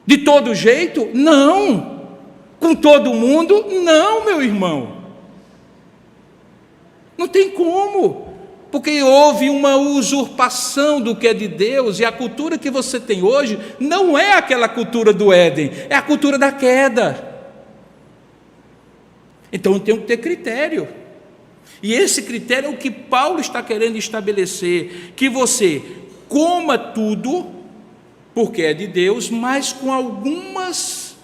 De todo jeito? Não. Com todo mundo? Não, meu irmão. Não tem como. Porque houve uma usurpação do que é de Deus, e a cultura que você tem hoje não é aquela cultura do Éden, é a cultura da queda. Então tem que ter critério. E esse critério é o que Paulo está querendo estabelecer, que você coma tudo, porque é de Deus, mas com algumas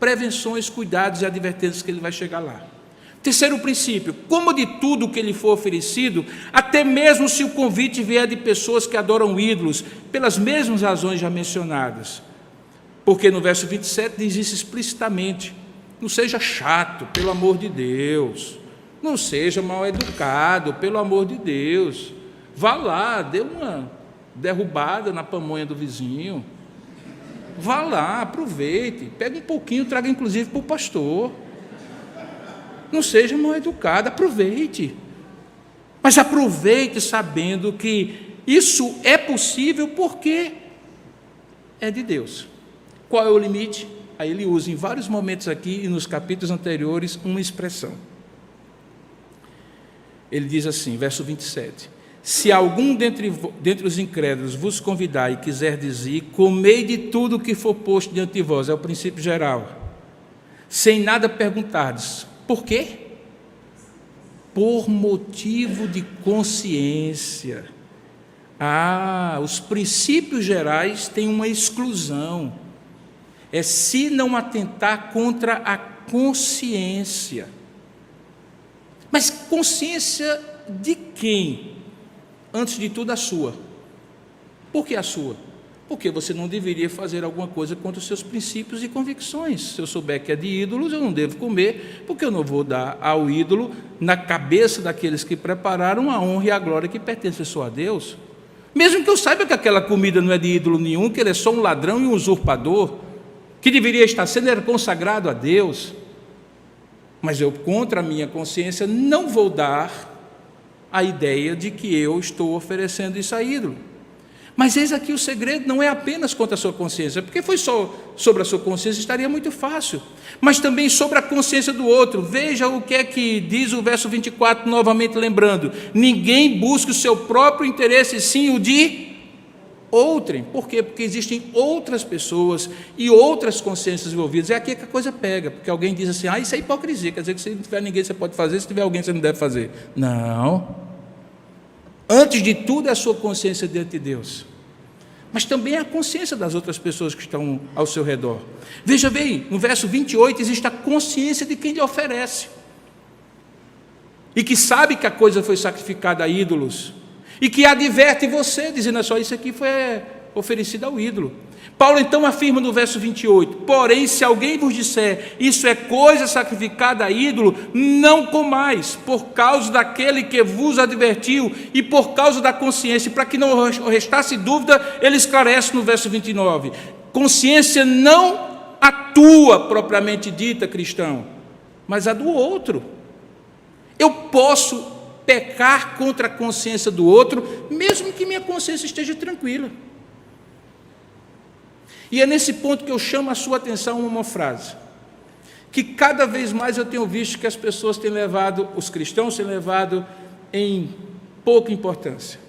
prevenções, cuidados e advertências que ele vai chegar lá. Terceiro princípio, coma de tudo que lhe for oferecido, até mesmo se o convite vier de pessoas que adoram ídolos, pelas mesmas razões já mencionadas. Porque no verso 27 diz isso explicitamente: não seja chato, pelo amor de Deus, não seja mal educado, pelo amor de Deus, vá lá, dê uma derrubada na pamonha do vizinho, vá lá, aproveite, pegue um pouquinho, traga inclusive para o pastor. Não seja mal educado, aproveite. Mas aproveite sabendo que isso é possível porque é de Deus. Qual é o limite? Aí ele usa em vários momentos aqui e nos capítulos anteriores uma expressão. Ele diz assim, verso 27, se algum dentre os incrédulos vos convidar e quiser dizer, comei de tudo o que for posto diante de vós, é o princípio geral, sem nada perguntardes, por quê? Por motivo de consciência. Os princípios gerais têm uma exclusão, é se não atentar contra a consciência. Mas consciência de quem? Antes de tudo a sua. Por que a sua? Porque você não deveria fazer alguma coisa contra os seus princípios e convicções. Se eu souber que é de ídolos, eu não devo comer, porque eu não vou dar ao ídolo, na cabeça daqueles que prepararam, a honra e a glória que pertencem só a Deus. Mesmo que eu saiba que aquela comida não é de ídolo nenhum, que ele é só um ladrão e um usurpador, que deveria estar sendo consagrado a Deus, mas eu, contra a minha consciência, não vou dar a ideia de que eu estou oferecendo isso a ídolo. Mas eis aqui o segredo, não é apenas contra a sua consciência, porque foi só sobre a sua consciência, estaria muito fácil, mas também sobre a consciência do outro. Veja o que é que diz o verso 24, novamente lembrando, ninguém busca o seu próprio interesse, sim o de outrem. Por quê? Porque existem outras pessoas e outras consciências envolvidas. É aqui que a coisa pega, porque alguém diz assim, isso é hipocrisia, quer dizer que se não tiver ninguém você pode fazer, se tiver alguém você não deve fazer. Não. Antes de tudo é a sua consciência diante de Deus, mas também é a consciência das outras pessoas que estão ao seu redor. Veja bem, no verso 28 existe a consciência de quem lhe oferece, e que sabe que a coisa foi sacrificada a ídolos, e que adverte você, dizendo só, isso aqui foi oferecido ao ídolo. Paulo então afirma no verso 28, porém se alguém vos disser, isso é coisa sacrificada a ídolo, não comais, por causa daquele que vos advertiu, e por causa da consciência, para que não restasse dúvida, ele esclarece no verso 29, consciência não a tua propriamente dita, cristão, mas a do outro. Eu posso pecar contra a consciência do outro, mesmo que minha consciência esteja tranquila. E é nesse ponto que eu chamo a sua atenção uma frase, que cada vez mais eu tenho visto que as pessoas têm levado, os cristãos têm levado em pouca importância,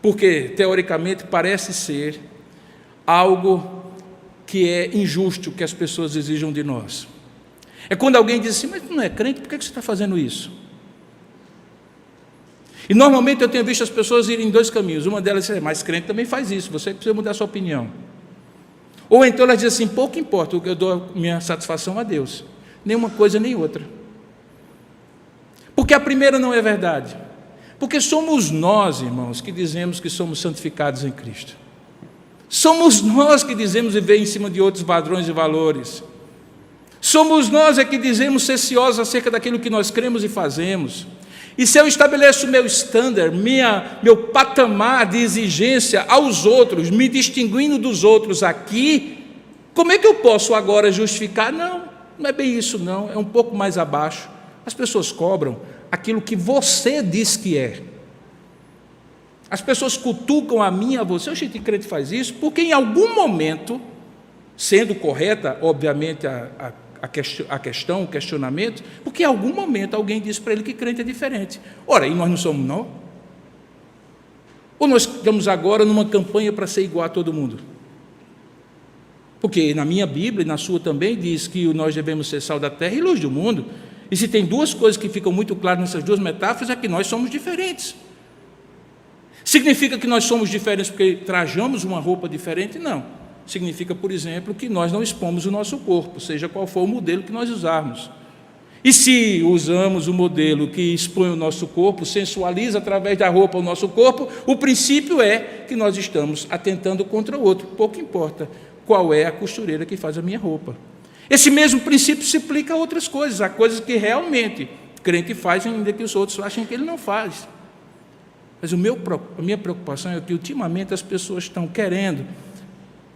porque teoricamente parece ser algo que é injusto que as pessoas exijam de nós. É quando alguém diz assim, mas tu não é crente, por que você está fazendo isso? E normalmente eu tenho visto as pessoas irem em dois caminhos. Uma delas é, mas crente também faz isso, você precisa mudar a sua opinião. Ou então elas dizem assim, pouco importa, eu dou minha satisfação a Deus. Nem uma coisa nem outra. Porque a primeira não é verdade. Porque somos nós, irmãos, que dizemos que somos santificados em Cristo. Somos nós que dizemos viver em cima de outros padrões e valores. Somos nós que dizemos ser ciosos acerca daquilo que nós cremos e fazemos. E se eu estabeleço meu standard, meu patamar de exigência aos outros, me distinguindo dos outros aqui, como é que eu posso agora justificar? Não é bem isso não, é um pouco mais abaixo. As pessoas cobram aquilo que você diz que é. As pessoas cutucam a mim e a você, o jeito que crente faz isso, porque em algum momento, sendo correta, obviamente, a questão, o questionamento, porque em algum momento alguém disse para ele que crente é diferente. Ora, e nós não somos não? Ou nós estamos agora numa campanha para ser igual a todo mundo? Porque na minha Bíblia e na sua também diz que nós devemos ser sal da terra e luz do mundo. E se tem duas coisas que ficam muito claras nessas duas metáforas, é que nós somos diferentes. Significa que nós somos diferentes porque trajamos uma roupa diferente? Não. Significa, por exemplo, que nós não expomos o nosso corpo, seja qual for o modelo que nós usarmos. E se usamos o modelo que expõe o nosso corpo, sensualiza através da roupa o nosso corpo, o princípio é que nós estamos atentando contra o outro. Pouco importa qual é a costureira que faz a minha roupa. Esse mesmo princípio se aplica a outras coisas, a coisas que realmente o crente faz, ainda que os outros achem que ele não faz. Mas a minha preocupação é que ultimamente as pessoas estão querendo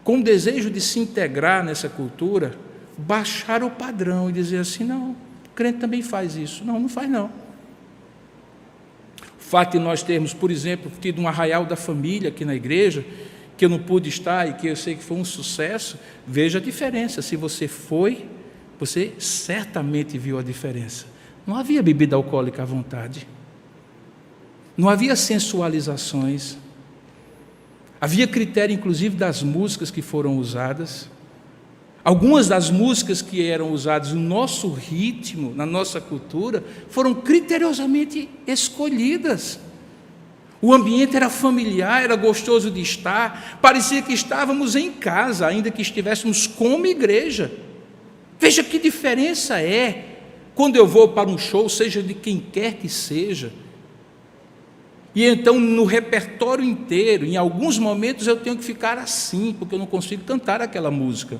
com o desejo de se integrar nessa cultura, baixar o padrão e dizer assim, não, o crente também faz isso. Não, não faz não. O fato de nós termos, por exemplo, tido um arraial da família aqui na igreja, que eu não pude estar e que eu sei que foi um sucesso, veja a diferença. Se você foi, você certamente viu a diferença. Não havia bebida alcoólica à vontade. Não havia sensualizações. Havia critério, inclusive, das músicas que foram usadas. Algumas das músicas que eram usadas no nosso ritmo, na nossa cultura, foram criteriosamente escolhidas. O ambiente era familiar, era gostoso de estar, parecia que estávamos em casa, ainda que estivéssemos como igreja. Veja que diferença é quando eu vou para um show, seja de quem quer que seja, e então no repertório inteiro, em alguns momentos eu tenho que ficar assim, porque eu não consigo cantar aquela música,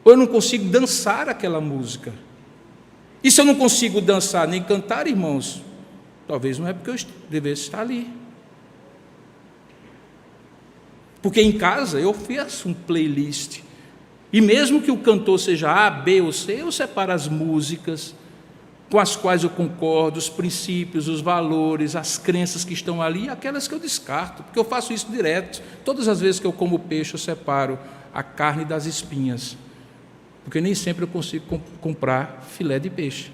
ou eu não consigo dançar aquela música. E se eu não consigo dançar nem cantar, irmãos, talvez não é porque eu devesse estar ali. Porque em casa eu faço um playlist, e mesmo que o cantor seja A, B ou C, eu separo as músicas com as quais eu concordo, os princípios, os valores, as crenças que estão ali, e aquelas que eu descarto, porque eu faço isso direto. Todas as vezes que eu como peixe, eu separo a carne das espinhas, porque nem sempre eu consigo comprar filé de peixe.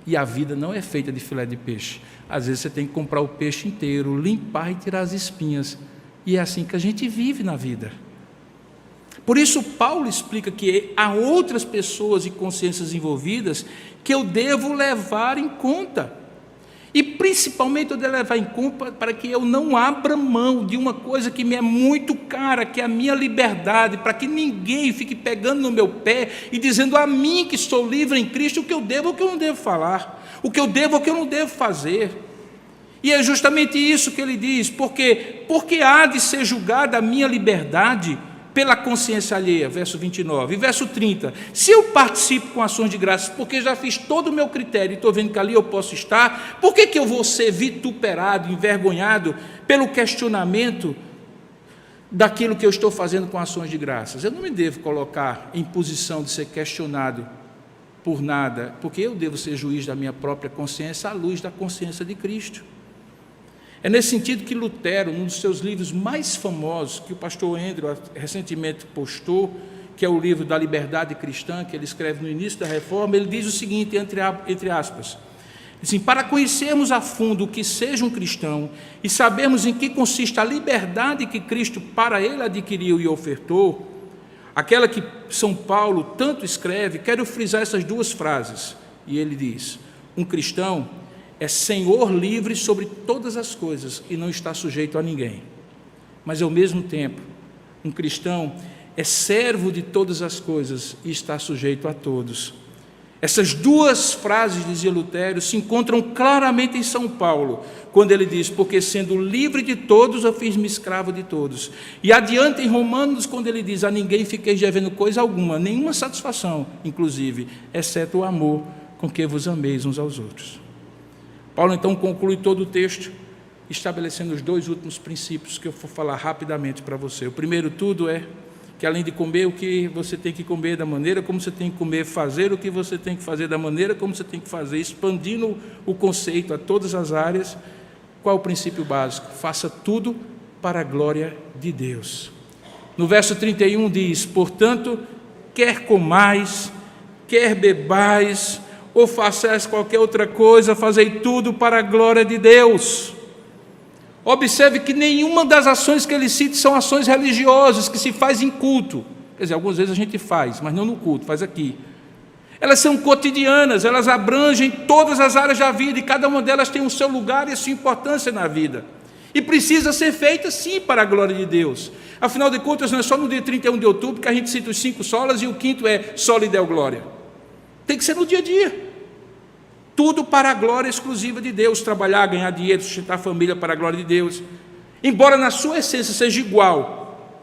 E a vida não é feita de filé de peixe. Às vezes você tem que comprar o peixe inteiro, limpar e tirar as espinhas. E é assim que a gente vive na vida. Por isso, Paulo explica que há outras pessoas e consciências envolvidas que eu devo levar em conta. E, principalmente, eu devo levar em conta para que eu não abra mão de uma coisa que me é muito cara, que é a minha liberdade, para que ninguém fique pegando no meu pé e dizendo a mim, que estou livre em Cristo, o que eu devo ou o que eu não devo falar, o que eu devo ou o que eu não devo fazer. E é justamente isso que ele diz, porque há de ser julgada a minha liberdade pela consciência alheia, verso 29. E verso 30, se eu participo com ações de graças, porque já fiz todo o meu critério e estou vendo que ali eu posso estar, por que eu vou ser vituperado, envergonhado pelo questionamento daquilo que eu estou fazendo com ações de graças? Eu não me devo colocar em posição de ser questionado por nada, porque eu devo ser juiz da minha própria consciência à luz da consciência de Cristo. É nesse sentido que Lutero, num dos seus livros mais famosos, que o pastor Andrew recentemente postou, que é o livro da Liberdade Cristã, que ele escreve no início da Reforma, ele diz o seguinte, entre aspas, assim, para conhecermos a fundo o que seja um cristão e sabermos em que consiste a liberdade que Cristo para ele adquiriu e ofertou, aquela que São Paulo tanto escreve, quero frisar essas duas frases. E ele diz, um cristão é senhor livre sobre todas as coisas e não está sujeito a ninguém. Mas, ao mesmo tempo, um cristão é servo de todas as coisas e está sujeito a todos. Essas duas frases, dizia Lutero, se encontram claramente em São Paulo, quando ele diz, porque sendo livre de todos, eu fiz-me escravo de todos. E adiante em Romanos, quando ele diz, a ninguém fiquei devendo coisa alguma, nenhuma satisfação, inclusive, exceto o amor com que vos ameis uns aos outros. Paulo, então, conclui todo o texto, estabelecendo os dois últimos princípios que eu vou falar rapidamente para você. O primeiro tudo é que, além de comer o que você tem que comer, da maneira como você tem que comer, fazer o que você tem que fazer, da maneira como você tem que fazer, expandindo o conceito a todas as áreas, qual é o princípio básico? Faça tudo para a glória de Deus. No verso 31 diz, portanto, quer comais, quer bebais, ou façais qualquer outra coisa, fazei tudo para a glória de Deus. Observe que nenhuma das ações que ele cita são ações religiosas, que se faz em culto. Quer dizer, algumas vezes a gente faz, mas não no culto, faz aqui. Elas são cotidianas, elas abrangem todas as áreas da vida, e cada uma delas tem o seu lugar e a sua importância na vida. E precisa ser feita, sim, para a glória de Deus. Afinal de contas, não é só no dia 31 de outubro que a gente cita os 5 solas, e o quinto é soli deo glória. Tem que ser no dia a dia. Tudo para a glória exclusiva de Deus, trabalhar, ganhar dinheiro, sustentar a família para a glória de Deus. Embora na sua essência seja igual,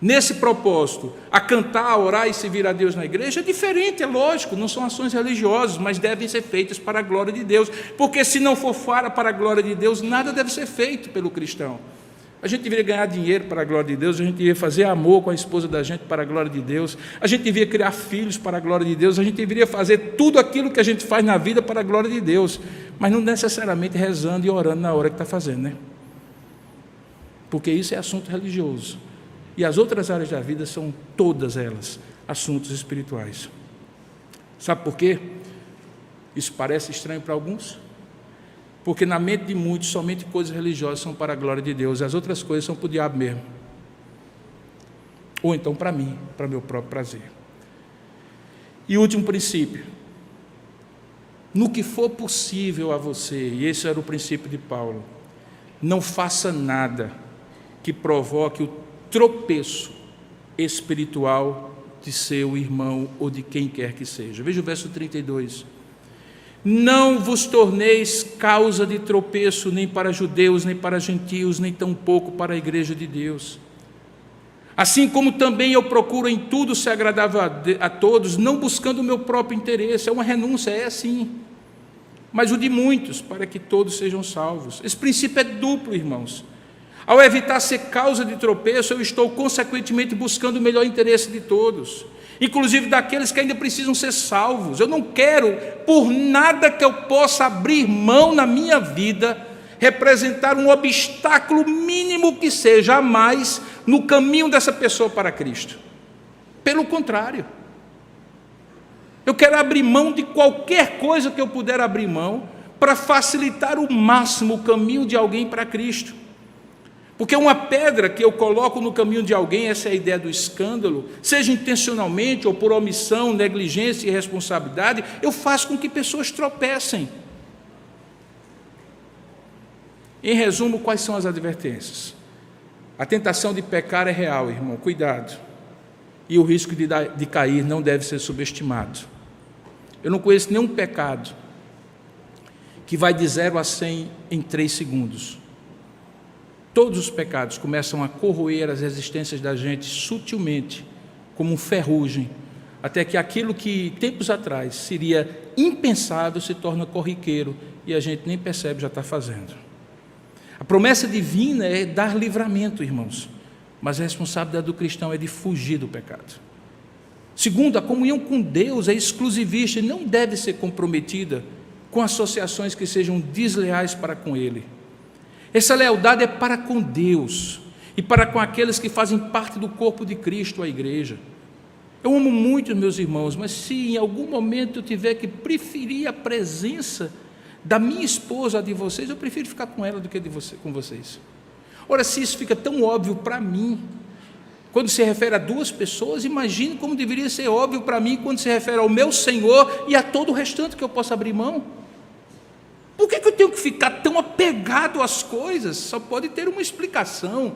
nesse propósito, a cantar, a orar e servir a Deus na igreja, é diferente, é lógico, não são ações religiosas, mas devem ser feitas para a glória de Deus, porque se não for para a glória de Deus, nada deve ser feito pelo cristão. A gente deveria ganhar dinheiro para a glória de Deus, a gente deveria fazer amor com a esposa da gente para a glória de Deus, a gente deveria criar filhos para a glória de Deus, a gente deveria fazer tudo aquilo que a gente faz na vida para a glória de Deus, mas não necessariamente rezando e orando na hora que está fazendo, né? Porque isso é assunto religioso. E as outras áreas da vida são todas elas assuntos espirituais. Sabe por quê? Isso parece estranho para alguns? Porque na mente de muitos, somente coisas religiosas são para a glória de Deus, e as outras coisas são para o diabo mesmo. Ou então para mim, para meu próprio prazer. E último princípio. No que for possível a você, e esse era o princípio de Paulo, não faça nada que provoque o tropeço espiritual de seu irmão ou de quem quer que seja. Veja o verso 32. Não vos torneis causa de tropeço nem para judeus, nem para gentios, nem tampouco para a igreja de Deus. Assim como também eu procuro em tudo ser agradável a todos, não buscando o meu próprio interesse. É uma renúncia, é assim. Mas o de muitos, para que todos sejam salvos. Esse princípio é duplo, irmãos. Ao evitar ser causa de tropeço, eu estou consequentemente buscando o melhor interesse de todos, inclusive daqueles que ainda precisam ser salvos. Eu não quero, por nada que eu possa abrir mão na minha vida, representar um obstáculo mínimo que seja a mais no caminho dessa pessoa para Cristo. Pelo contrário, eu quero abrir mão de qualquer coisa que eu puder abrir mão para facilitar o máximo o caminho de alguém para Cristo. Porque uma pedra que eu coloco no caminho de alguém, essa é a ideia do escândalo, seja intencionalmente ou por omissão, negligência e irresponsabilidade, eu faço com que pessoas tropecem. Em resumo, quais são as advertências? A tentação de pecar é real, irmão, cuidado. E o risco de cair não deve ser subestimado. Eu não conheço nenhum pecado que vai de 0 a 100 em 3 segundos. Todos os pecados começam a corroer as resistências da gente sutilmente, como um ferrugem, até que aquilo que tempos atrás seria impensável se torna corriqueiro e a gente nem percebe, já está fazendo. A promessa divina é dar livramento, irmãos, mas a responsabilidade do cristão é de fugir do pecado. Segundo, a comunhão com Deus é exclusivista e não deve ser comprometida com associações que sejam desleais para com Ele. Essa lealdade é para com Deus e para com aqueles que fazem parte do corpo de Cristo, a igreja. Eu amo muito meus irmãos, mas se em algum momento eu tiver que preferir a presença da minha esposa a de vocês, eu prefiro ficar com ela do que com vocês. Ora, se isso fica tão óbvio para mim, quando se refere a duas pessoas, imagine como deveria ser óbvio para mim quando se refere ao meu Senhor e a todo o restante que eu possa abrir mão. Por que eu tenho que ficar tão apegado às coisas? Só pode ter uma explicação.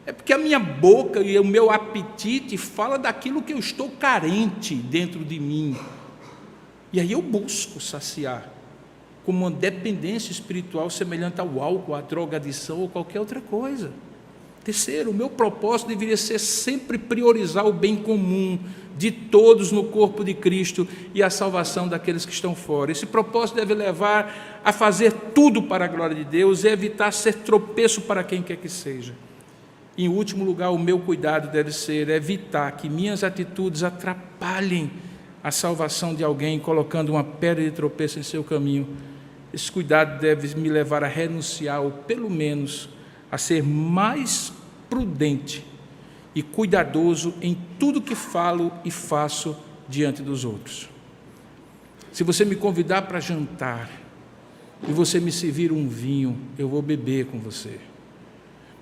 É porque a minha boca e o meu apetite fala daquilo que eu estou carente dentro de mim. E aí eu busco saciar, como uma dependência espiritual semelhante ao álcool, à drogadição ou qualquer outra coisa. Terceiro, o meu propósito deveria ser sempre priorizar o bem comum de todos no corpo de Cristo e a salvação daqueles que estão fora. Esse propósito deve levar a fazer tudo para a glória de Deus e evitar ser tropeço para quem quer que seja. Em último lugar, o meu cuidado deve ser evitar que minhas atitudes atrapalhem a salvação de alguém, colocando uma pedra de tropeço em seu caminho. Esse cuidado deve me levar a renunciar, ou pelo menos a ser mais prudente e cuidadoso em tudo que falo e faço diante dos outros. Se você me convidar para jantar e você me servir um vinho, eu vou beber com você.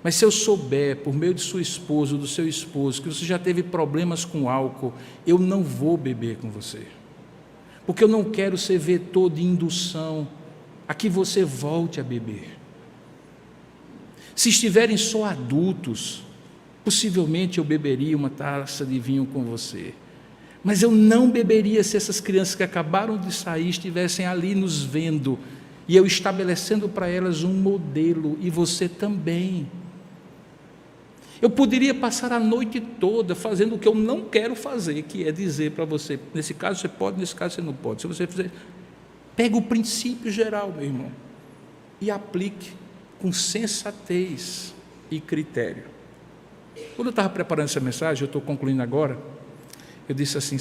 Mas se eu souber, por meio de sua esposa ou do seu esposo, que você já teve problemas com álcool, eu não vou beber com você. Porque eu não quero ser vetor de indução a que você volte a beber. Se estiverem só adultos, possivelmente eu beberia uma taça de vinho com você. Mas eu não beberia se essas crianças que acabaram de sair estivessem ali nos vendo e eu estabelecendo para elas um modelo, e você também. Eu poderia passar a noite toda fazendo o que eu não quero fazer, que é dizer para você, nesse caso você pode, nesse caso você não pode. Se você fizer, pega o princípio geral, meu irmão, e aplique com sensatez e critério. Quando eu estava preparando essa mensagem, eu estou concluindo agora, eu disse assim: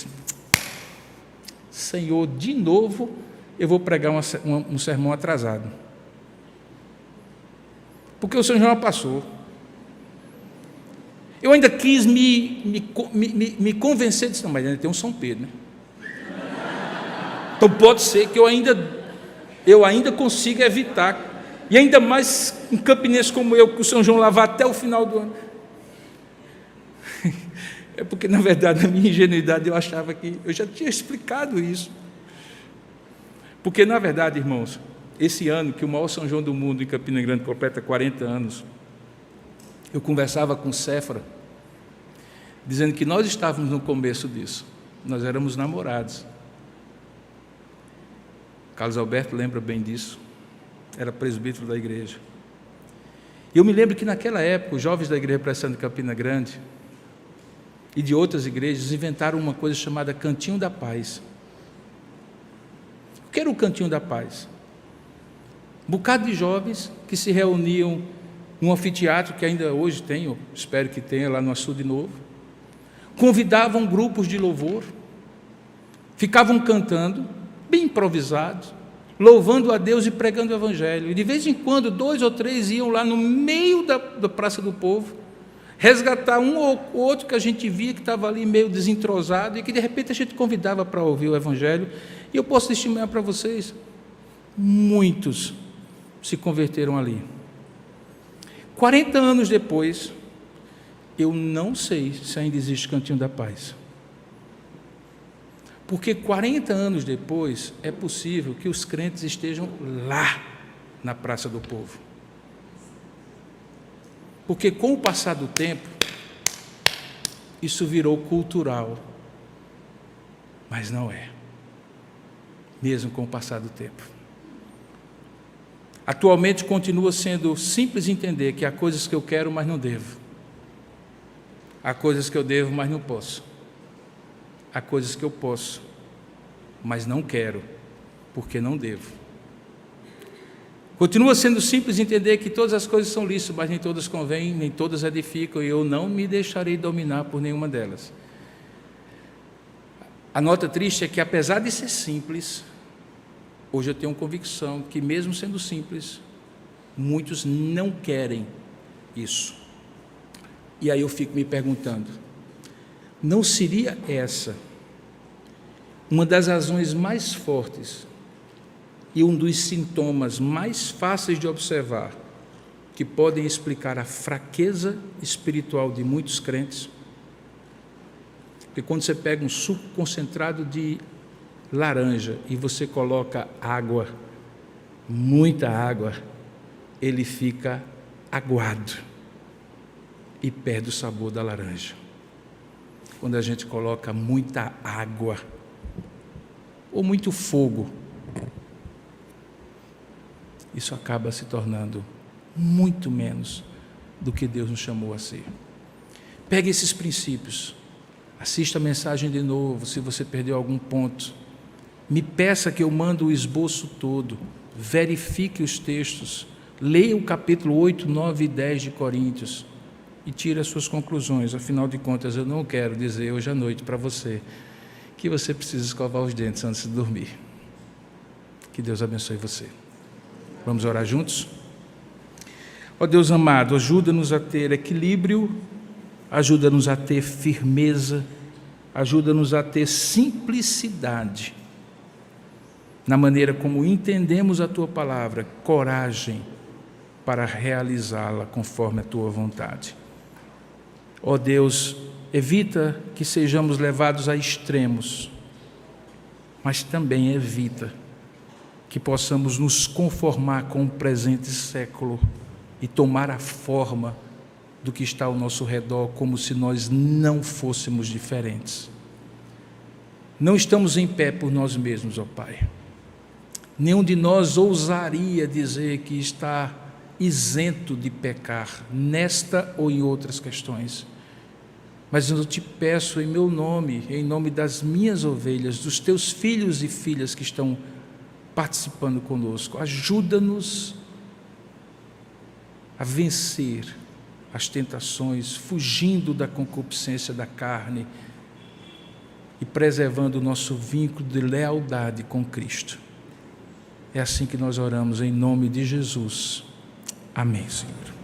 Senhor, de novo eu vou pregar um sermão atrasado. Porque o São João passou. Eu ainda quis me convencer disso, não, mas ainda tem um São Pedro, né? Então pode ser que eu ainda consiga evitar, e ainda mais um campinense como eu, que o São João lá vai até o final do ano. É porque, na verdade, na minha ingenuidade, eu achava que eu já tinha explicado isso. Porque, na verdade, irmãos, esse ano que o maior São João do mundo em Campina Grande completa 40 anos, eu conversava com Céfara, dizendo que nós estávamos no começo disso. Nós éramos namorados. Carlos Alberto lembra bem disso. Era presbítero da igreja. E eu me lembro que naquela época, os jovens da Igreja Presbiteriana de Campina Grande e de outras igrejas inventaram uma coisa chamada Cantinho da Paz. O que era o Cantinho da Paz? Um bocado de jovens que se reuniam num anfiteatro que ainda hoje tem, eu espero que tenha lá no Açude Novo, convidavam grupos de louvor, ficavam cantando, bem improvisados, louvando a Deus e pregando o Evangelho. E de vez em quando, 2 ou 3 iam lá no meio da Praça do Povo, resgatar um ou outro que a gente via que estava ali meio desentrosado e que de repente a gente convidava para ouvir o Evangelho. E eu posso testemunhar para vocês, muitos se converteram ali. 40 anos depois, eu não sei se ainda existe Cantinho da Paz. Porque 40 anos depois, é possível que os crentes estejam lá na Praça do Povo. Porque com o passar do tempo, isso virou cultural. Mas não é. Mesmo com o passar do tempo. Atualmente continua sendo simples entender que há coisas que eu quero, mas não devo. Há coisas que eu devo, mas não posso. Há coisas que eu posso, mas não quero, porque não devo. Continua sendo simples entender que todas as coisas são lícitas, mas nem todas convêm, nem todas edificam, e eu não me deixarei dominar por nenhuma delas. A nota triste é que, apesar de ser simples, hoje eu tenho convicção que, mesmo sendo simples, muitos não querem isso. E aí eu fico me perguntando, não seria essa uma das razões mais fortes e um dos sintomas mais fáceis de observar que podem explicar a fraqueza espiritual de muitos crentes? Porque quando você pega um suco concentrado de laranja e você coloca água, muita água, ele fica aguado e perde o sabor da laranja. Quando a gente coloca muita água ou muito fogo, isso acaba se tornando muito menos do que Deus nos chamou a ser. Pegue esses princípios, assista a mensagem de novo, se você perdeu algum ponto. Me peça que eu mande o esboço todo, verifique os textos, leia o capítulo 8, 9 e 10 de Coríntios e tire as suas conclusões. Afinal de contas, eu não quero dizer hoje à noite para você que você precisa escovar os dentes antes de dormir. Que Deus abençoe você. Vamos orar juntos? Ó Deus amado, ajuda-nos a ter equilíbrio, ajuda-nos a ter firmeza, ajuda-nos a ter simplicidade na maneira como entendemos a Tua palavra, coragem para realizá-la conforme a Tua vontade. Ó Deus, evita que sejamos levados a extremos, mas também evita que possamos nos conformar com o presente século e tomar a forma do que está ao nosso redor, como se nós não fôssemos diferentes. Não estamos em pé por nós mesmos, ó Pai. Nenhum de nós ousaria dizer que está isento de pecar, nesta ou em outras questões. Mas eu te peço em meu nome, em nome das minhas ovelhas, dos teus filhos e filhas que estão participando conosco, ajuda-nos a vencer as tentações, fugindo da concupiscência da carne e preservando o nosso vínculo de lealdade com Cristo. É assim que nós oramos em nome de Jesus. Amém, Senhor.